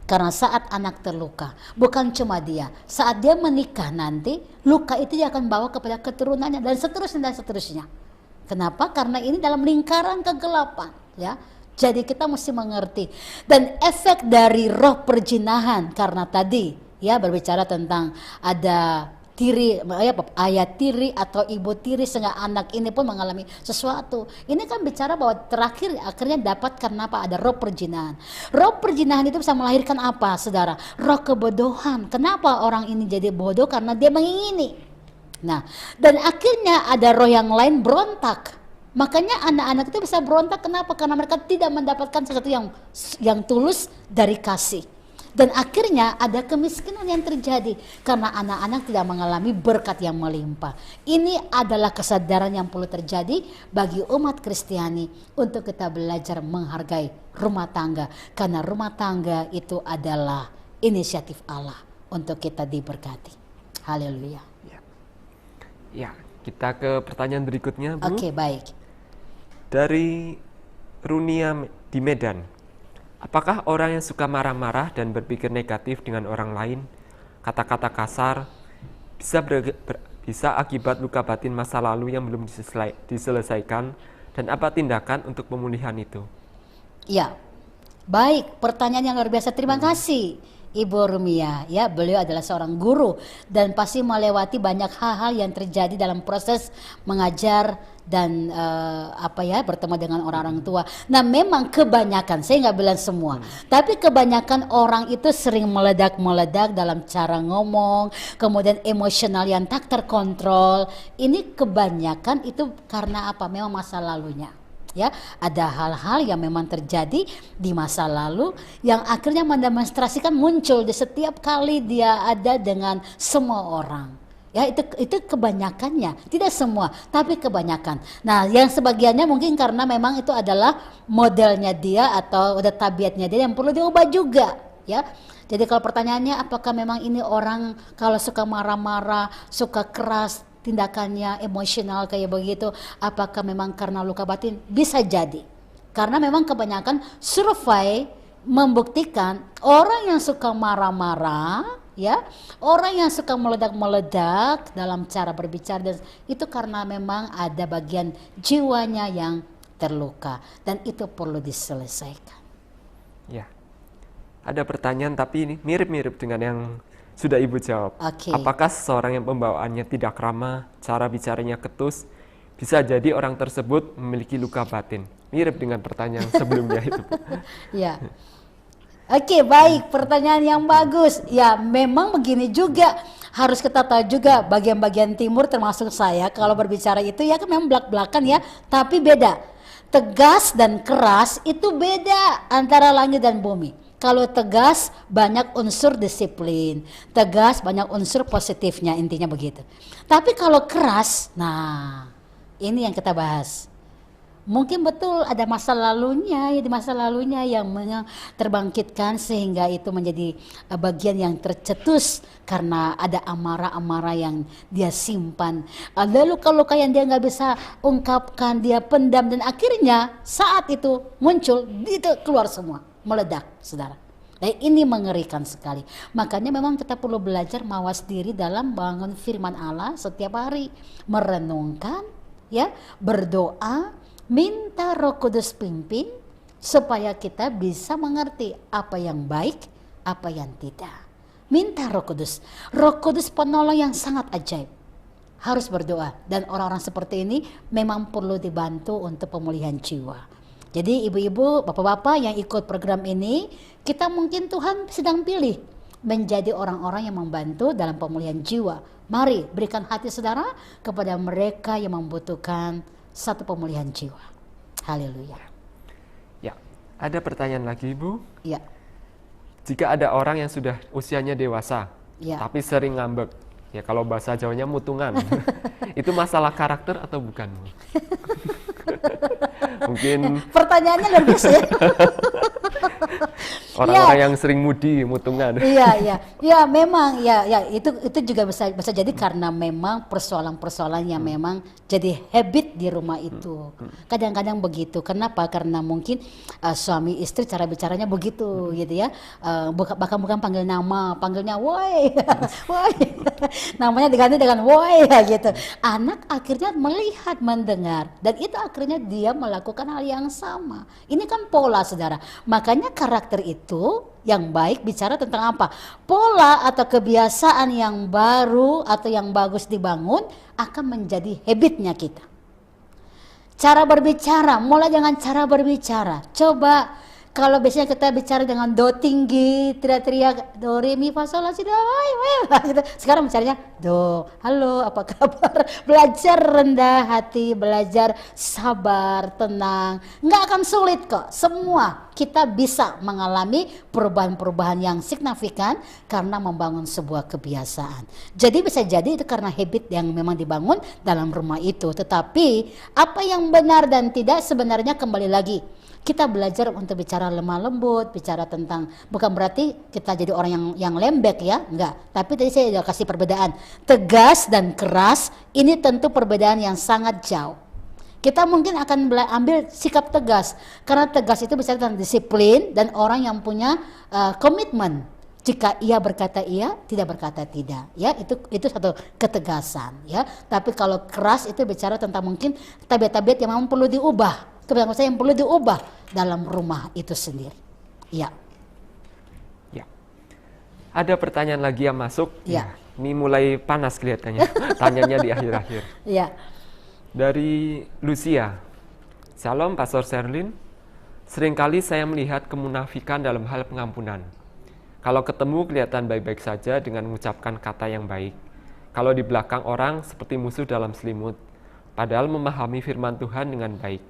Karena saat anak terluka, bukan cuma dia, saat dia menikah nanti, luka itu dia akan bawa kepada keturunannya dan seterusnya dan seterusnya. Kenapa? Karena ini dalam lingkaran kegelapan, ya. Jadi kita mesti mengerti. Dan efek dari roh perjinahan, karena tadi ya berbicara tentang ada tiri, ayah tiri atau ibu tiri sehingga anak ini pun mengalami sesuatu. Ini kan bicara bahwa terakhir akhirnya dapat karena apa? Ada roh perjinahan. Roh perjinahan itu bisa melahirkan apa, saudara? Roh kebodohan. Kenapa orang ini jadi bodoh? Karena dia mengingini. Nah, dan akhirnya ada roh yang lain berontak. Makanya anak-anak itu bisa berontak. Kenapa? Karena mereka tidak mendapatkan sesuatu yang tulus dari kasih. Dan akhirnya ada kemiskinan yang terjadi karena anak-anak tidak mengalami berkat yang melimpah. Ini adalah kesadaran yang perlu terjadi bagi umat Kristiani untuk kita belajar menghargai rumah tangga. Karena rumah tangga itu adalah inisiatif Allah untuk kita diberkati. Haleluya. Ya, kita ke pertanyaan berikutnya, Bu. Oke, baik. Dari Runia di Medan. Apakah orang yang suka marah-marah dan berpikir negatif dengan orang lain, kata-kata kasar, bisa akibat luka batin masa lalu yang belum diselesaikan, dan apa tindakan untuk pemulihan itu? Ya, baik, pertanyaan yang luar biasa. Terima kasih Ibu Rumia. Ya, beliau adalah seorang guru dan pasti melewati banyak hal-hal yang terjadi dalam proses mengajar dan bertemu dengan orang-orang tua. Nah, memang kebanyakan, saya nggak bilang semua, tapi kebanyakan orang itu sering meledak-meledak dalam cara ngomong, kemudian emosional yang tak terkontrol. Ini kebanyakan itu karena apa? Memang masa lalunya. Ya, ada hal-hal yang memang terjadi di masa lalu yang akhirnya mendemonstrasikan muncul di setiap kali dia ada dengan semua orang. Ya, itu kebanyakannya, tidak semua, tapi kebanyakan. Nah, yang sebagiannya mungkin karena memang itu adalah modelnya dia atau udah tabiatnya dia yang perlu diubah juga, ya. Jadi kalau pertanyaannya apakah memang ini orang kalau suka marah-marah, suka keras, tindakannya emosional kayak begitu, apakah memang karena luka batin? Bisa jadi, karena memang kebanyakan survei membuktikan orang yang suka marah-marah, ya, orang yang suka meledak-meledak dalam cara berbicara, dan itu karena memang ada bagian jiwanya yang terluka dan itu perlu diselesaikan. Ya, ada pertanyaan tapi ini mirip-mirip dengan yang sudah Ibu jawab. Okay. Apakah seseorang yang pembawaannya tidak ramah, cara bicaranya ketus, bisa jadi orang tersebut memiliki luka batin? Mirip dengan pertanyaan sebelumnya itu. Ya. Oke, baik, pertanyaan yang bagus. Ya, memang begini juga. Harus kita tahu juga bagian-bagian timur termasuk saya kalau berbicara itu ya kan memang belak-belakan ya, tapi beda. Tegas dan keras itu beda antara langit dan bumi. Kalau tegas banyak unsur disiplin, tegas banyak unsur positifnya, intinya begitu. Tapi kalau keras, nah ini yang kita bahas. Mungkin betul ada masa lalunya, ya di masa lalunya yang terbangkitkan sehingga itu menjadi bagian yang tercetus karena ada amarah-amarah yang dia simpan. Lalu luka-luka yang dia nggak bisa ungkapkan, dia pendam dan akhirnya saat itu muncul, itu keluar semua, meledak, saudara. Nah, ini mengerikan sekali. Makanya memang kita perlu belajar mawas diri dalam bangun firman Allah setiap hari, merenungkan, ya, berdoa, minta Roh Kudus pimpin supaya kita bisa mengerti apa yang baik, apa yang tidak. Minta Roh Kudus. Roh Kudus penolong yang sangat ajaib. Harus berdoa dan orang-orang seperti ini memang perlu dibantu untuk pemulihan jiwa. Jadi ibu-ibu, bapak-bapak yang ikut program ini, kita mungkin Tuhan sedang pilih menjadi orang-orang yang membantu dalam pemulihan jiwa. Mari berikan hati saudara kepada mereka yang membutuhkan satu pemulihan jiwa. Haleluya. Ya, ada pertanyaan lagi Ibu. Ya. Jika ada orang yang sudah usianya dewasa, Ya. tapi sering ngambek, ya kalau bahasa Jawanya mutungan, itu masalah karakter atau bukan? Mungkin pertanyaannya luar biasa ya. Orang-orang yang sering mudi, mutungan. Iya, memang ya itu juga bisa jadi karena memang persoalan-persoalan yang memang jadi habit di rumah itu. Kadang-kadang begitu. Kenapa? Karena mungkin suami istri cara bicaranya begitu gitu ya. Bahkan bukan panggil nama, panggilnya woi. Woi. Namanya diganti dengan woi gitu. Anak akhirnya melihat, mendengar dan itu akhirnya dia melakukan hal yang sama. Ini kan pola, Saudara. Makanya karakter itu yang baik bicara tentang apa? Pola atau kebiasaan yang baru atau yang bagus dibangun akan menjadi habitnya kita. Cara berbicara, mulai dengan cara berbicara. Coba kalau biasanya kita bicara dengan do tinggi, teriak-teriak do re mi fa sol la si do gitu. Sekarang bicaranya do, halo, apa kabar? Belajar rendah hati, belajar sabar, tenang. Nggak akan sulit kok. Semua kita bisa mengalami perubahan-perubahan yang signifikan karena membangun sebuah kebiasaan. Jadi bisa jadi itu karena habit yang memang dibangun dalam rumah itu. Tetapi apa yang benar dan tidak sebenarnya kembali lagi Kita belajar untuk bicara lemah lembut, bicara tentang, bukan berarti kita jadi orang yang lembek ya, enggak. Tapi tadi saya sudah kasih perbedaan. Tegas dan keras, ini tentu perbedaan yang sangat jauh. Kita mungkin akan ambil sikap tegas, karena tegas itu bicara tentang disiplin dan orang yang punya komitmen. Jika ia berkata iya, tidak berkata tidak, ya itu satu ketegasan, ya. Tapi kalau keras itu bicara tentang mungkin tabiat-tabiat yang memang perlu diubah, kebiasaan yang perlu diubah dalam rumah itu sendiri, ya. Ya. Ada pertanyaan lagi yang masuk. Ya. Ini mulai panas kelihatannya, tanyanya di akhir-akhir. Ya. Dari Lucia, Shalom Pastor Sherlyn, seringkali saya melihat kemunafikan dalam hal pengampunan. Kalau ketemu kelihatan baik-baik saja dengan mengucapkan kata yang baik. Kalau di belakang orang seperti musuh dalam selimut, padahal memahami firman Tuhan dengan baik.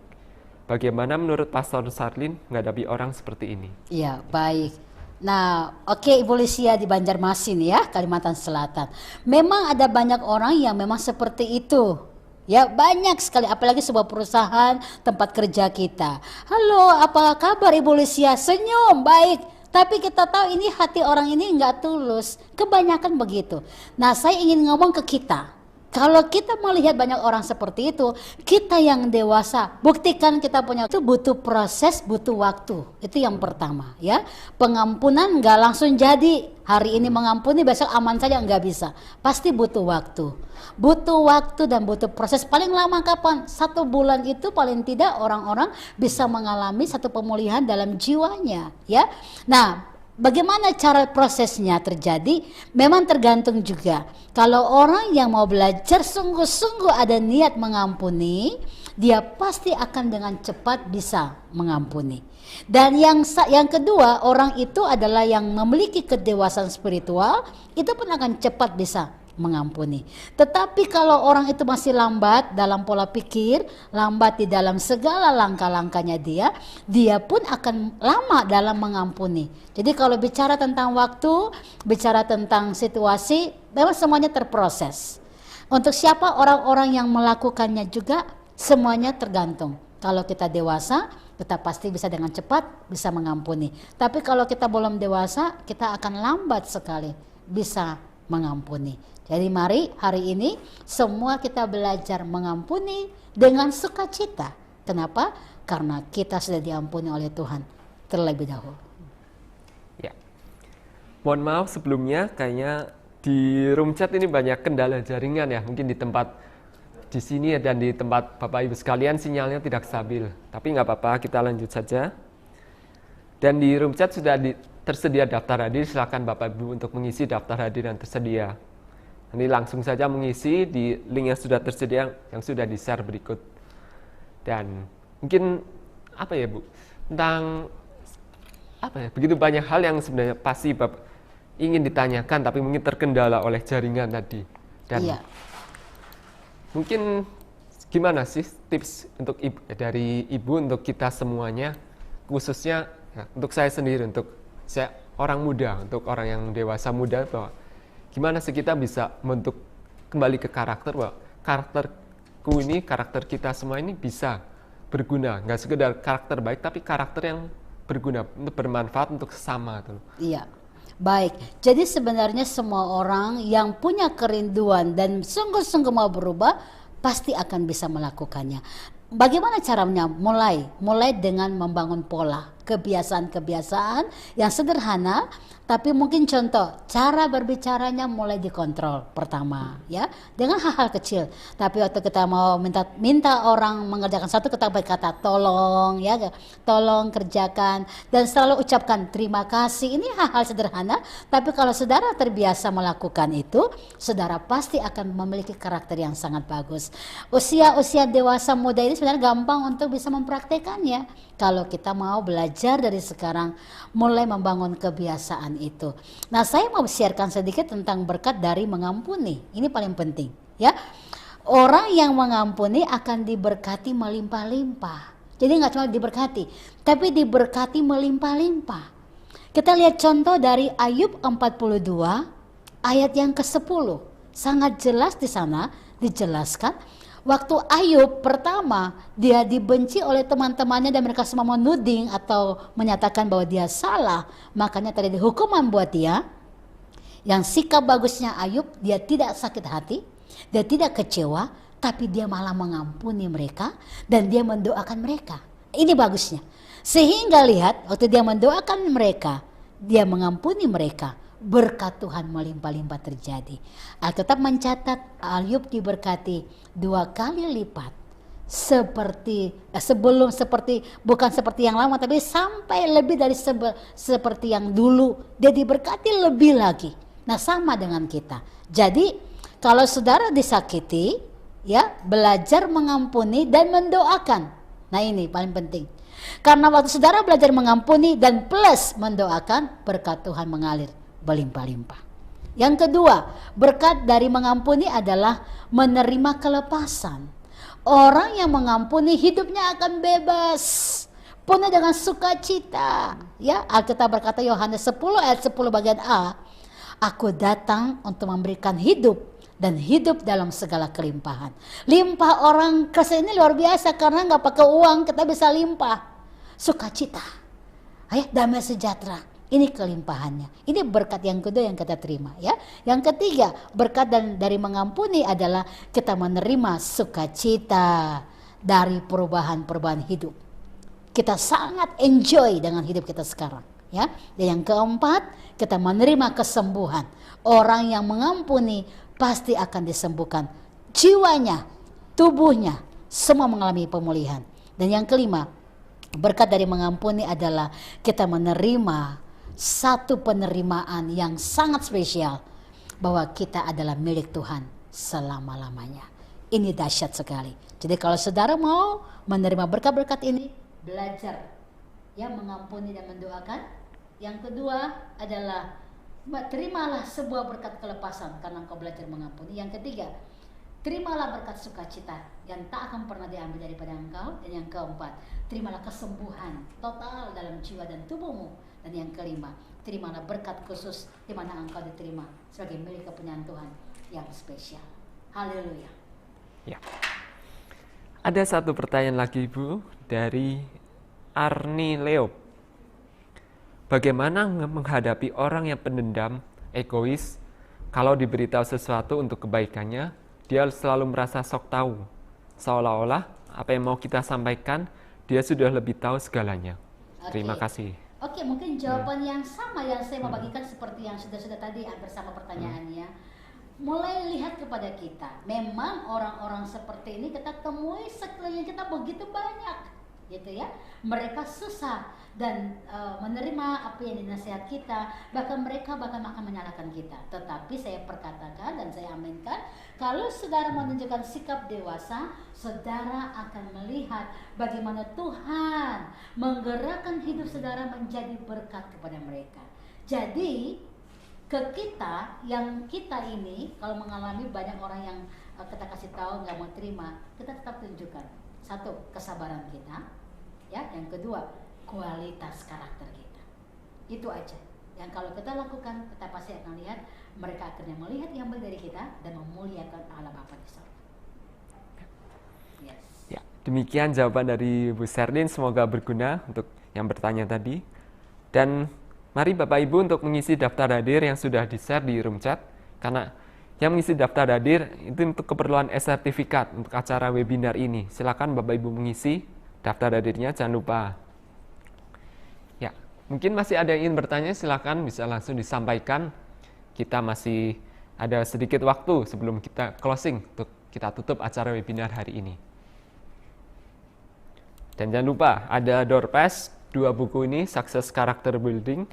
Bagaimana menurut Pastor Sherlyn menghadapi orang seperti ini? Ya, baik. Nah, oke, Ibu Lucia di Banjarmasin ya, Kalimantan Selatan. Memang ada banyak orang yang memang seperti itu. Ya, banyak sekali, apalagi sebuah perusahaan, tempat kerja kita. Halo, apa kabar Ibu Lucia? Senyum, baik. Tapi kita tahu ini hati orang ini nggak tulus. Kebanyakan begitu. Nah, saya ingin ngomong ke kita. Kalau kita melihat banyak orang seperti itu, kita yang dewasa, buktikan kita punya itu butuh proses, butuh waktu. Itu yang pertama, ya. Pengampunan nggak langsung jadi. Hari ini mengampuni, besok aman saja, nggak bisa. Pasti butuh waktu. Butuh waktu dan butuh proses. Paling lama kapan? 1 bulan itu paling tidak orang-orang bisa mengalami satu pemulihan dalam jiwanya, ya. Nah, bagaimana cara prosesnya terjadi? Memang tergantung juga. Kalau orang yang mau belajar sungguh-sungguh ada niat mengampuni, dia pasti akan dengan cepat bisa mengampuni. Dan yang kedua, orang itu adalah yang memiliki kedewasaan spiritual, itu pun akan cepat bisa mengampuni. Tetapi kalau orang itu masih lambat dalam pola pikir, lambat di dalam segala langkah-langkahnya dia pun akan lama dalam mengampuni. Jadi kalau bicara tentang waktu, bicara tentang situasi, memang semuanya terproses. Untuk siapa orang-orang yang melakukannya juga semuanya tergantung. Kalau kita dewasa, kita pasti bisa dengan cepat bisa mengampuni. Tapi kalau kita belum dewasa, kita akan lambat sekali bisa mengampuni. Jadi mari hari ini semua kita belajar mengampuni dengan sukacita. Kenapa? Karena kita sudah diampuni oleh Tuhan terlebih dahulu. Ya. Mohon maaf sebelumnya, kayaknya di room chat ini banyak kendala jaringan ya. Mungkin di sini dan di tempat Bapak Ibu sekalian sinyalnya tidak stabil. Tapi nggak apa-apa, kita lanjut saja. Dan di room chat sudah tersedia daftar hadir, silakan Bapak Ibu untuk mengisi daftar hadir yang tersedia. Nanti langsung saja mengisi di link yang sudah tersedia, yang sudah di-share berikut. Dan mungkin apa ya Bu, tentang apa ya, begitu banyak hal yang sebenarnya pasti Bapak ingin ditanyakan, tapi mungkin terkendala oleh jaringan tadi. Dan iya. Mungkin gimana sih tips untuk dari Ibu untuk kita semuanya, khususnya untuk saya sendiri, untuk saya orang muda, untuk orang yang dewasa muda, bahwa gimana sih kita bisa membentuk kembali ke karakter, bahwa karakterku ini, karakter kita semua ini bisa berguna, nggak sekedar karakter baik, tapi karakter yang berguna, untuk bermanfaat untuk sesama tuh. Iya. Baik, jadi sebenarnya semua orang yang punya kerinduan dan sungguh-sungguh mau berubah pasti akan bisa melakukannya. Bagaimana caranya? Mulai dengan membangun pola, kebiasaan-kebiasaan yang sederhana, tapi mungkin contoh cara berbicaranya mulai dikontrol pertama, ya, dengan hal-hal kecil. Tapi waktu kita mau minta orang mengerjakan satu, kita berkata tolong, ya, tolong kerjakan, dan selalu ucapkan terima kasih. Ini hal-hal sederhana, tapi kalau saudara terbiasa melakukan itu, saudara pasti akan memiliki karakter yang sangat bagus. Usia dewasa muda ini sebenarnya gampang untuk bisa mempraktekannya kalau kita mau belajar dari sekarang, mulai membangun kebiasaan itu. Nah, saya mau sharekan sedikit tentang berkat dari mengampuni. Ini paling penting, ya. Orang yang mengampuni akan diberkati melimpah-limpah. Jadi nggak cuma diberkati, tapi diberkati melimpah-limpah. Kita lihat contoh dari Ayub 42 ayat yang ke-10. Sangat jelas di sana dijelaskan Waktu Ayub pertama dia dibenci oleh teman-temannya dan mereka semua menuding atau menyatakan bahwa dia salah, makanya terjadi hukuman buat dia. Yang sikap bagusnya Ayub, dia tidak sakit hati, dia tidak kecewa, tapi dia malah mengampuni mereka dan dia mendoakan mereka. Ini bagusnya. Sehingga lihat waktu dia mendoakan mereka, dia mengampuni mereka, berkat Tuhan melimpah-limpah terjadi. Alkitab mencatat Ayub diberkati 2 kali lipat bukan seperti yang lama, tapi sampai lebih dari seperti yang dulu. Dia diberkati lebih lagi. Nah, sama dengan kita. Jadi kalau saudara disakiti, ya belajar mengampuni dan mendoakan. Nah, ini paling penting. Karena waktu saudara belajar mengampuni dan plus mendoakan, berkat Tuhan mengalir berlimpah-limpah. Yang kedua, berkat dari mengampuni adalah menerima kelepasan. Orang yang mengampuni hidupnya akan bebas, penuh dengan sukacita. Ya, Alkitab berkata Yohanes 10 ayat 10 bagian A, aku datang untuk memberikan hidup dan hidup dalam segala kelimpahan. Limpah orang Kristen ini luar biasa karena nggak pakai uang kita bisa limpah. Sukacita, damai sejahtera. Ini kelimpahannya. Ini berkat yang kedua yang kita terima, ya. Yang ketiga, berkat dari mengampuni adalah kita menerima sukacita dari perubahan hidup. Kita sangat enjoy dengan hidup kita sekarang, ya. Dan yang keempat, kita menerima kesembuhan. Orang yang mengampuni pasti akan disembuhkan. Jiwanya, tubuhnya, semua mengalami pemulihan. Dan yang kelima, berkat dari mengampuni adalah kita menerima satu penerimaan yang sangat spesial, bahwa kita adalah milik Tuhan selama-lamanya. Ini dahsyat sekali. Jadi kalau saudara mau menerima berkat-berkat ini, belajar ya mengampuni dan mendoakan. Yang kedua adalah terimalah sebuah berkat kelepasan karena engkau belajar mengampuni. Yang ketiga, terimalah berkat sukacita yang tak akan pernah diambil daripada engkau. Dan yang keempat, terimalah kesembuhan total dalam jiwa dan tubuhmu. Dan yang kelima, terimalah berkat khusus di mana engkau diterima sebagai milik kepunyaan Tuhan yang spesial. Haleluya. Ya. Ada satu pertanyaan lagi, Ibu, dari Arni Leo. Bagaimana menghadapi orang yang pendendam, egois, kalau diberitahu sesuatu untuk kebaikannya, dia selalu merasa sok tahu, seolah-olah apa yang mau kita sampaikan, dia sudah lebih tahu segalanya. Terima kasih. Oke, mungkin jawaban yang sama yang saya mau bagikan seperti yang sudah tadi bersama pertanyaannya. Mulai lihat kepada kita. Memang orang-orang seperti ini kita temui sekeliling kita begitu banyak, gitu ya. Mereka susah dan menerima apa yang dinasihat kita, bahkan mereka akan menyalahkan kita. Tetapi saya perkatakan dan saya aminkan, kalau saudara menunjukkan sikap dewasa, saudara akan melihat bagaimana Tuhan menggerakkan hidup saudara menjadi berkat kepada mereka. Jadi ke kita ini kalau mengalami banyak orang yang kita kasih tahu nggak mau terima, kita tetap tunjukkan satu, kesabaran kita, ya. Yang kedua, kualitas karakter kita. Itu aja yang kalau kita lakukan, kita pasti akan lihat mereka akhirnya melihat yang baik dari kita dan memuliakan Allah Bapa di sorga. Yes. Ya, demikian jawaban dari Bu Sherlyn, semoga berguna untuk yang bertanya tadi. Dan mari Bapak Ibu untuk mengisi daftar hadir yang sudah di-share di room chat, karena yang mengisi daftar hadir itu untuk keperluan e-sertifikat untuk acara webinar ini. Silakan Bapak Ibu mengisi daftar hadirnya, jangan lupa. Ya, mungkin masih ada yang ingin bertanya, silakan bisa langsung disampaikan. Kita masih ada sedikit waktu sebelum kita closing untuk kita tutup acara webinar hari ini. Dan jangan lupa ada door prize 2 buku ini, Success Character Building.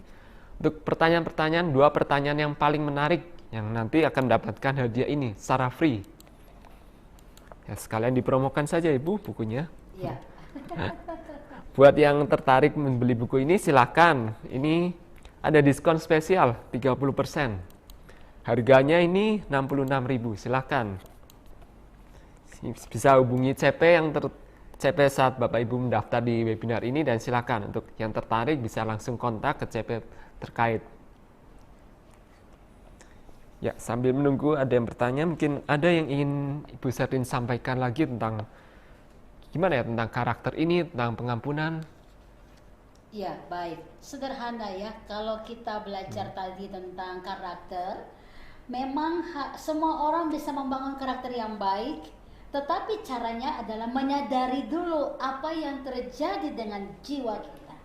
Untuk pertanyaan-pertanyaan, 2 pertanyaan yang paling menarik yang nanti akan mendapatkan hadiah ini secara free. Ya, sekalian dipromokan saja Ibu bukunya. Iya. Buat yang tertarik membeli buku ini silakan. Ini ada diskon spesial 30%. Harganya ini 66.000. Silakan. Bisa hubungi CP saat Bapak Ibu mendaftar di webinar ini, dan silakan untuk yang tertarik bisa langsung kontak ke CP terkait. Ya, sambil menunggu ada yang bertanya, mungkin ada yang ingin Ibu Sardin sampaikan lagi tentang gimana ya, tentang karakter ini, tentang pengampunan. Ya, baik. Sederhana ya, kalau kita belajar tadi tentang karakter, memang semua orang bisa membangun karakter yang baik, tetapi caranya adalah menyadari dulu apa yang terjadi dengan jiwa kita.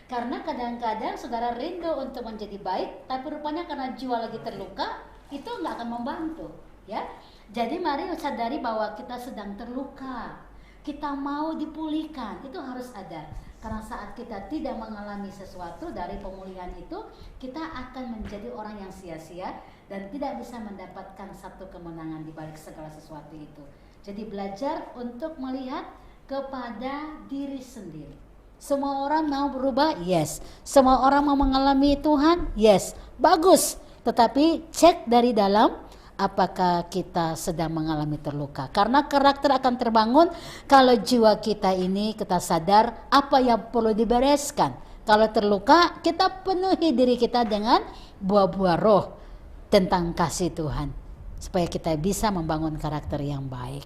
Karena kadang-kadang saudara rindu untuk menjadi baik, tapi rupanya karena jiwa lagi terluka, itu nggak akan membantu, ya. Jadi mari sadari bahwa kita sedang terluka, kita mau dipulihkan, itu harus ada. Karena saat kita tidak mengalami sesuatu dari pemulihan itu, kita akan menjadi orang yang sia-sia dan tidak bisa mendapatkan satu kemenangan di balik segala sesuatu itu. Jadi belajar untuk melihat kepada diri sendiri. Semua orang mau berubah? Yes. Semua orang mau mengalami Tuhan? Yes. Bagus. Tetapi cek dari dalam, apakah kita sedang mengalami terluka. Karena karakter akan terbangun kalau jiwa kita ini kita sadar apa yang perlu dibereskan. Kalau terluka, kita penuhi diri kita dengan buah-buah roh tentang kasih Tuhan, supaya kita bisa membangun karakter yang baik.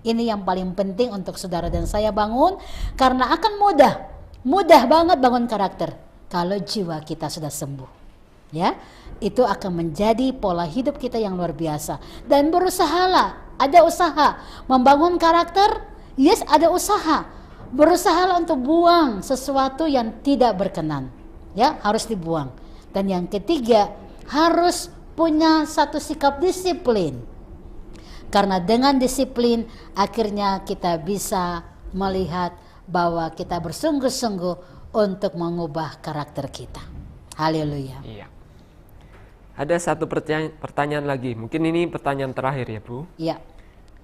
Ini yang paling penting untuk saudara dan saya bangun, karena akan mudah banget bangun karakter kalau jiwa kita sudah sembuh. Ya, itu akan menjadi pola hidup kita yang luar biasa. Dan berusahalah, ada usaha membangun karakter. Yes, ada usaha. Berusahalah untuk buang sesuatu yang tidak berkenan. Ya, harus dibuang. Dan yang ketiga, harus punya satu sikap disiplin. Karena dengan disiplin akhirnya kita bisa melihat bahwa kita bersungguh-sungguh untuk mengubah karakter kita. Haleluya. Iya. Ada satu pertanyaan lagi, mungkin ini pertanyaan terakhir ya Bu. Iya.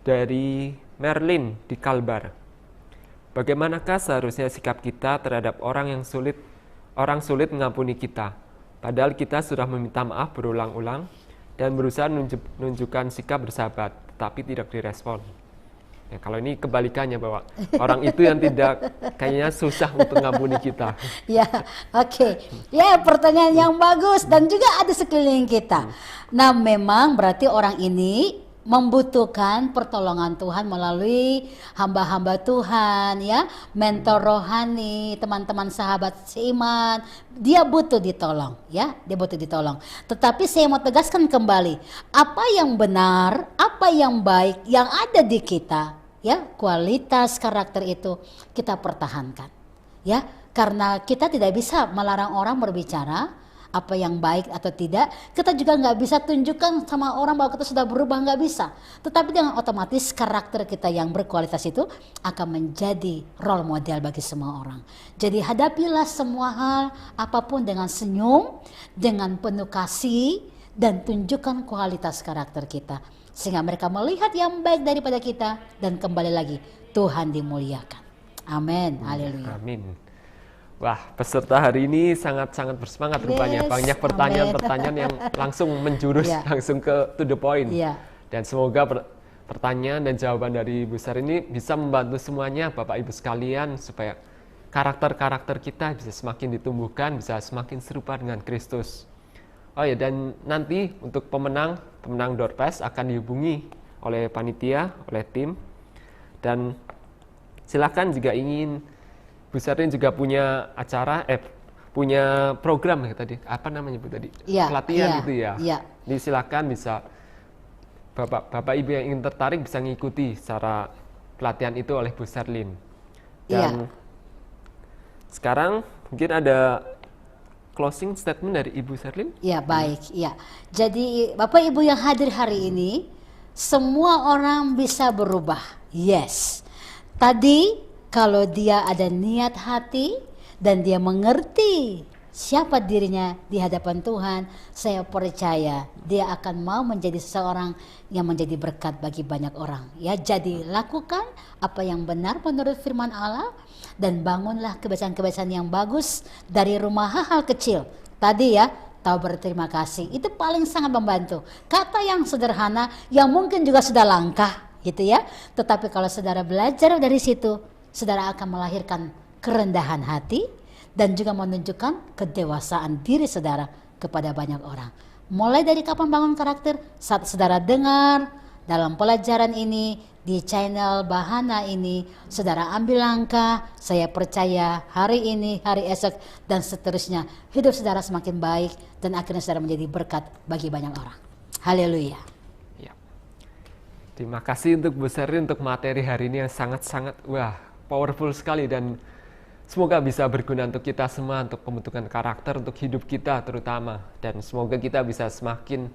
Dari Merlin di Kalbar. Bagaimanakah seharusnya sikap kita terhadap orang sulit mengampuni kita? Padahal kita sudah meminta maaf berulang-ulang dan berusaha menunjukkan sikap bersahabat, tapi tidak direspon. Ya, kalau ini kebalikannya, bahwa orang itu yang tidak, kayaknya susah untuk mengampuni kita. Ya, oke. Ya, pertanyaan yang bagus dan juga ada sekeliling kita. Nah, memang berarti orang ini membutuhkan pertolongan Tuhan melalui hamba-hamba Tuhan, ya, mentor rohani, teman-teman sahabat seiman. Dia butuh ditolong, ya, dia butuh ditolong. Tetapi saya mau tegaskan kembali, apa yang benar, apa yang baik yang ada di kita, ya, kualitas karakter itu kita pertahankan, ya, karena kita tidak bisa melarang orang berbicara apa yang baik atau tidak. Kita juga nggak bisa tunjukkan sama orang bahwa kita sudah berubah, nggak bisa. Tetapi dengan otomatis karakter kita yang berkualitas itu akan menjadi role model bagi semua orang. Jadi hadapilah semua hal apapun dengan senyum, dengan penuh kasih, dan tunjukkan kualitas karakter kita, sehingga mereka melihat yang baik daripada kita, dan kembali lagi Tuhan dimuliakan. Amin. Haleluya. Amin. Wah, peserta hari ini sangat-sangat bersemangat rupanya. Banyak pertanyaan-pertanyaan yang langsung menjurus, langsung to the point. Dan semoga pertanyaan dan jawaban dari Ibu Sar ini bisa membantu semuanya, Bapak Ibu sekalian, supaya karakter-karakter kita bisa semakin ditumbuhkan, bisa semakin serupa dengan Kristus. Oh ya, dan nanti untuk pemenang Door Prize akan dihubungi oleh panitia, oleh tim. Dan silakan jika ingin, Bu Sardin juga punya acara, punya program ya tadi, apa namanya Bu tadi? Pelatihan itu ya. Jadi silakan bisa Bapak Ibu yang ingin tertarik bisa mengikuti secara pelatihan itu oleh Bu Sardin. Dan sekarang mungkin ada closing statement dari Ibu Sardin. Ya, baik. Ya. Jadi Bapak Ibu yang hadir hari ini, semua orang bisa berubah. Yes. Tadi kalau dia ada niat hati dan dia mengerti siapa dirinya di hadapan Tuhan, saya percaya dia akan mau menjadi seseorang yang menjadi berkat bagi banyak orang. Ya, jadi lakukan apa yang benar menurut firman Allah dan bangunlah kebiasaan-kebiasaan yang bagus dari rumah hal-hal kecil. Tadi ya, tahu berterima kasih, itu paling sangat membantu. Kata yang sederhana yang mungkin juga sudah langka gitu ya. Tetapi kalau saudara belajar dari situ, saudara akan melahirkan kerendahan hati dan juga menunjukkan kedewasaan diri saudara kepada banyak orang. Mulai dari kapan bangun karakter? Saat saudara dengar dalam pelajaran ini di channel Bahana ini, saudara ambil langkah, saya percaya hari ini, hari esok, dan seterusnya, hidup saudara semakin baik, dan akhirnya saudara menjadi berkat bagi banyak orang. Haleluya. Ya. Terima kasih untuk Bu Sherlyn untuk materi hari ini yang sangat-sangat powerful sekali, dan semoga bisa berguna untuk kita semua, untuk pembentukan karakter, untuk hidup kita terutama. Dan semoga kita bisa semakin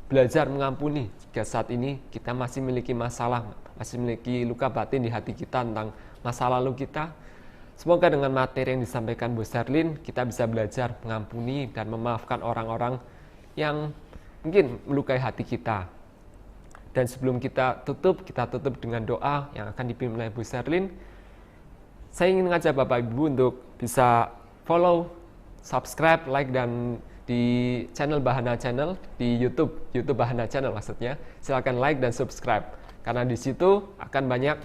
belajar mengampuni jika saat ini kita masih memiliki masalah, masih memiliki luka batin di hati kita tentang masa lalu kita. Semoga dengan materi yang disampaikan Bu Sherlyn, kita bisa belajar mengampuni dan memaafkan orang-orang yang mungkin melukai hati kita. Dan sebelum kita tutup dengan doa yang akan dipimpin oleh Bu Sherlyn. Saya ingin mengajak Bapak Ibu untuk bisa follow, subscribe, like, dan di channel Bahana Channel, di YouTube Bahana Channel maksudnya. Silakan like dan subscribe, karena di situ akan banyak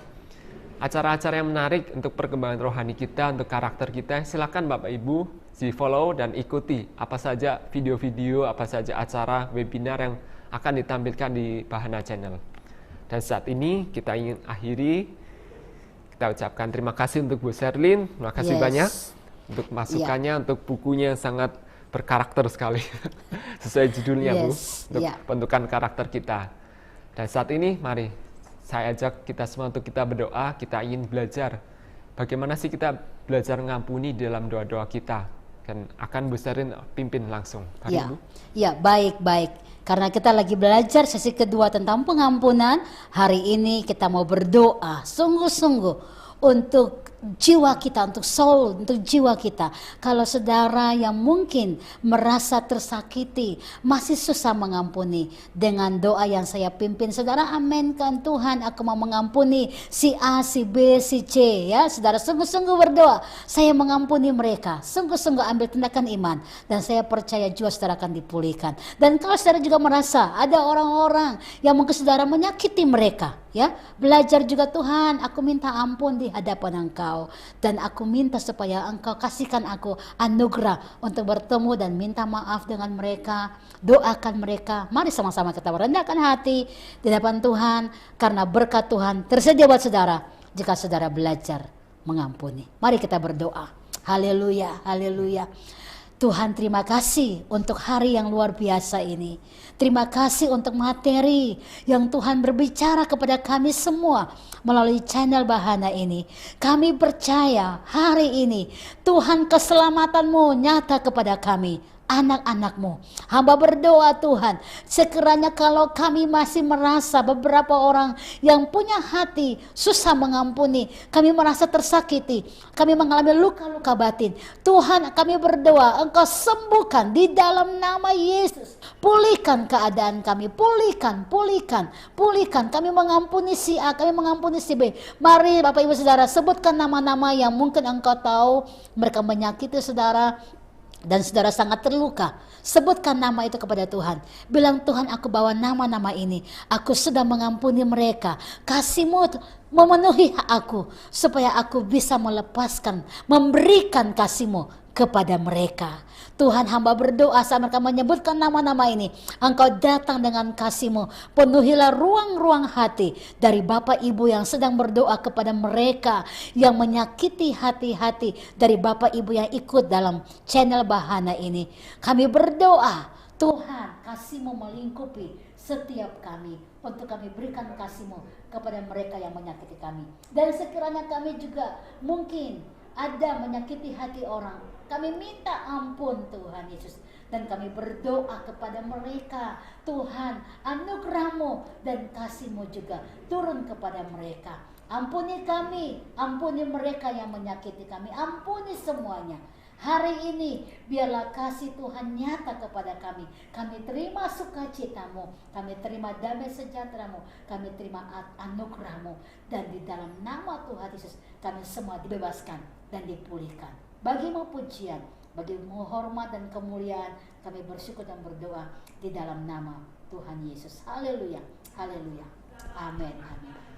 acara-acara yang menarik untuk perkembangan rohani kita, untuk karakter kita. Silakan Bapak Ibu di follow dan ikuti apa saja video-video, apa saja acara, webinar yang akan ditampilkan di Bahana Channel. Dan saat ini kita ingin akhiri. Kita ucapkan terima kasih untuk Bu Sherlyn, terima kasih banyak untuk masukannya, untuk bukunya yang sangat berkarakter sekali, sesuai judulnya Bu, untuk pembentukan karakter kita. Dan saat ini mari saya ajak kita semua untuk kita berdoa, kita ingin belajar bagaimana sih kita belajar mengampuni dalam doa-doa kita, dan akan Bu Sherlyn pimpin langsung. Mari Bu. Ya, baik. Karena kita lagi belajar sesi kedua tentang pengampunan, hari ini kita mau berdoa sungguh-sungguh untuk jiwa kita, untuk soul, untuk jiwa kita. Kalau saudara yang mungkin merasa tersakiti, masih susah mengampuni, dengan doa yang saya pimpin, saudara aminkan, Tuhan aku mau mengampuni si A, si B, si C, ya. Saudara sungguh-sungguh berdoa, saya mengampuni mereka, sungguh-sungguh ambil tindakan iman, dan saya percaya jiwa saudara akan dipulihkan. Dan kalau saudara juga merasa ada orang-orang yang mungkin saudara menyakiti mereka, ya, belajar juga, Tuhan aku minta ampun di hadapan Engkau, dan aku minta supaya Engkau kasihkan aku anugerah untuk bertemu dan minta maaf dengan mereka, doakan mereka. Mari sama-sama kita merendahkan hati di hadapan Tuhan, karena berkat Tuhan tersedia buat saudara jika saudara belajar mengampuni. Mari kita berdoa. Haleluya, haleluya. Tuhan, terima kasih untuk hari yang luar biasa ini. Terima kasih untuk materi yang Tuhan berbicara kepada kami semua melalui channel Bahana ini. Kami percaya hari ini Tuhan keselamatanmu nyata kepada kami, anak-anakmu. Hamba berdoa Tuhan, sekiranya kalau kami masih merasa beberapa orang yang punya hati susah mengampuni, kami merasa tersakiti, kami mengalami luka-luka batin, Tuhan kami berdoa Engkau sembuhkan di dalam nama Yesus. Pulihkan keadaan kami, pulihkan. Kami mengampuni si A, kami mengampuni si B. Mari Bapak Ibu Saudara sebutkan nama-nama yang mungkin Engkau tahu mereka menyakiti saudara dan saudara sangat terluka. Sebutkan nama itu kepada Tuhan. Bilang, Tuhan aku bawa nama-nama ini, aku sudah mengampuni mereka. Kasih-Mu memenuhi hak aku, supaya aku bisa melepaskan, memberikan kasih-Mu kepada mereka. Tuhan, hamba berdoa saat mereka menyebutkan nama-nama ini, Engkau datang dengan kasih-Mu, penuhilah ruang-ruang hati dari Bapak Ibu yang sedang berdoa kepada mereka yang menyakiti hati-hati dari Bapak Ibu yang ikut dalam channel Bahana ini. Kami berdoa, Tuhan kasih-Mu melingkupi setiap kami, untuk kami berikan kasih-Mu kepada mereka yang menyakiti kami. Dan sekiranya kami juga mungkin ada menyakiti hati orang, kami minta ampun Tuhan Yesus, dan kami berdoa kepada mereka, Tuhan anugerah-Mu dan kasih-Mu juga turun kepada mereka. Ampuni kami, ampuni mereka yang menyakiti kami, ampuni semuanya. Hari ini biarlah kasih Tuhan nyata kepada kami. Kami terima sukacita-Mu, kami terima damai sejahtera-Mu, kami terima anugerah-Mu, dan di dalam nama Tuhan Yesus kami semua dibebaskan dan dipulihkan. Bagi-Mu pujian, bagi-Mu hormat dan kemuliaan, kami bersyukur dan berdoa di dalam nama Tuhan Yesus. Haleluya, haleluya, amin, amin.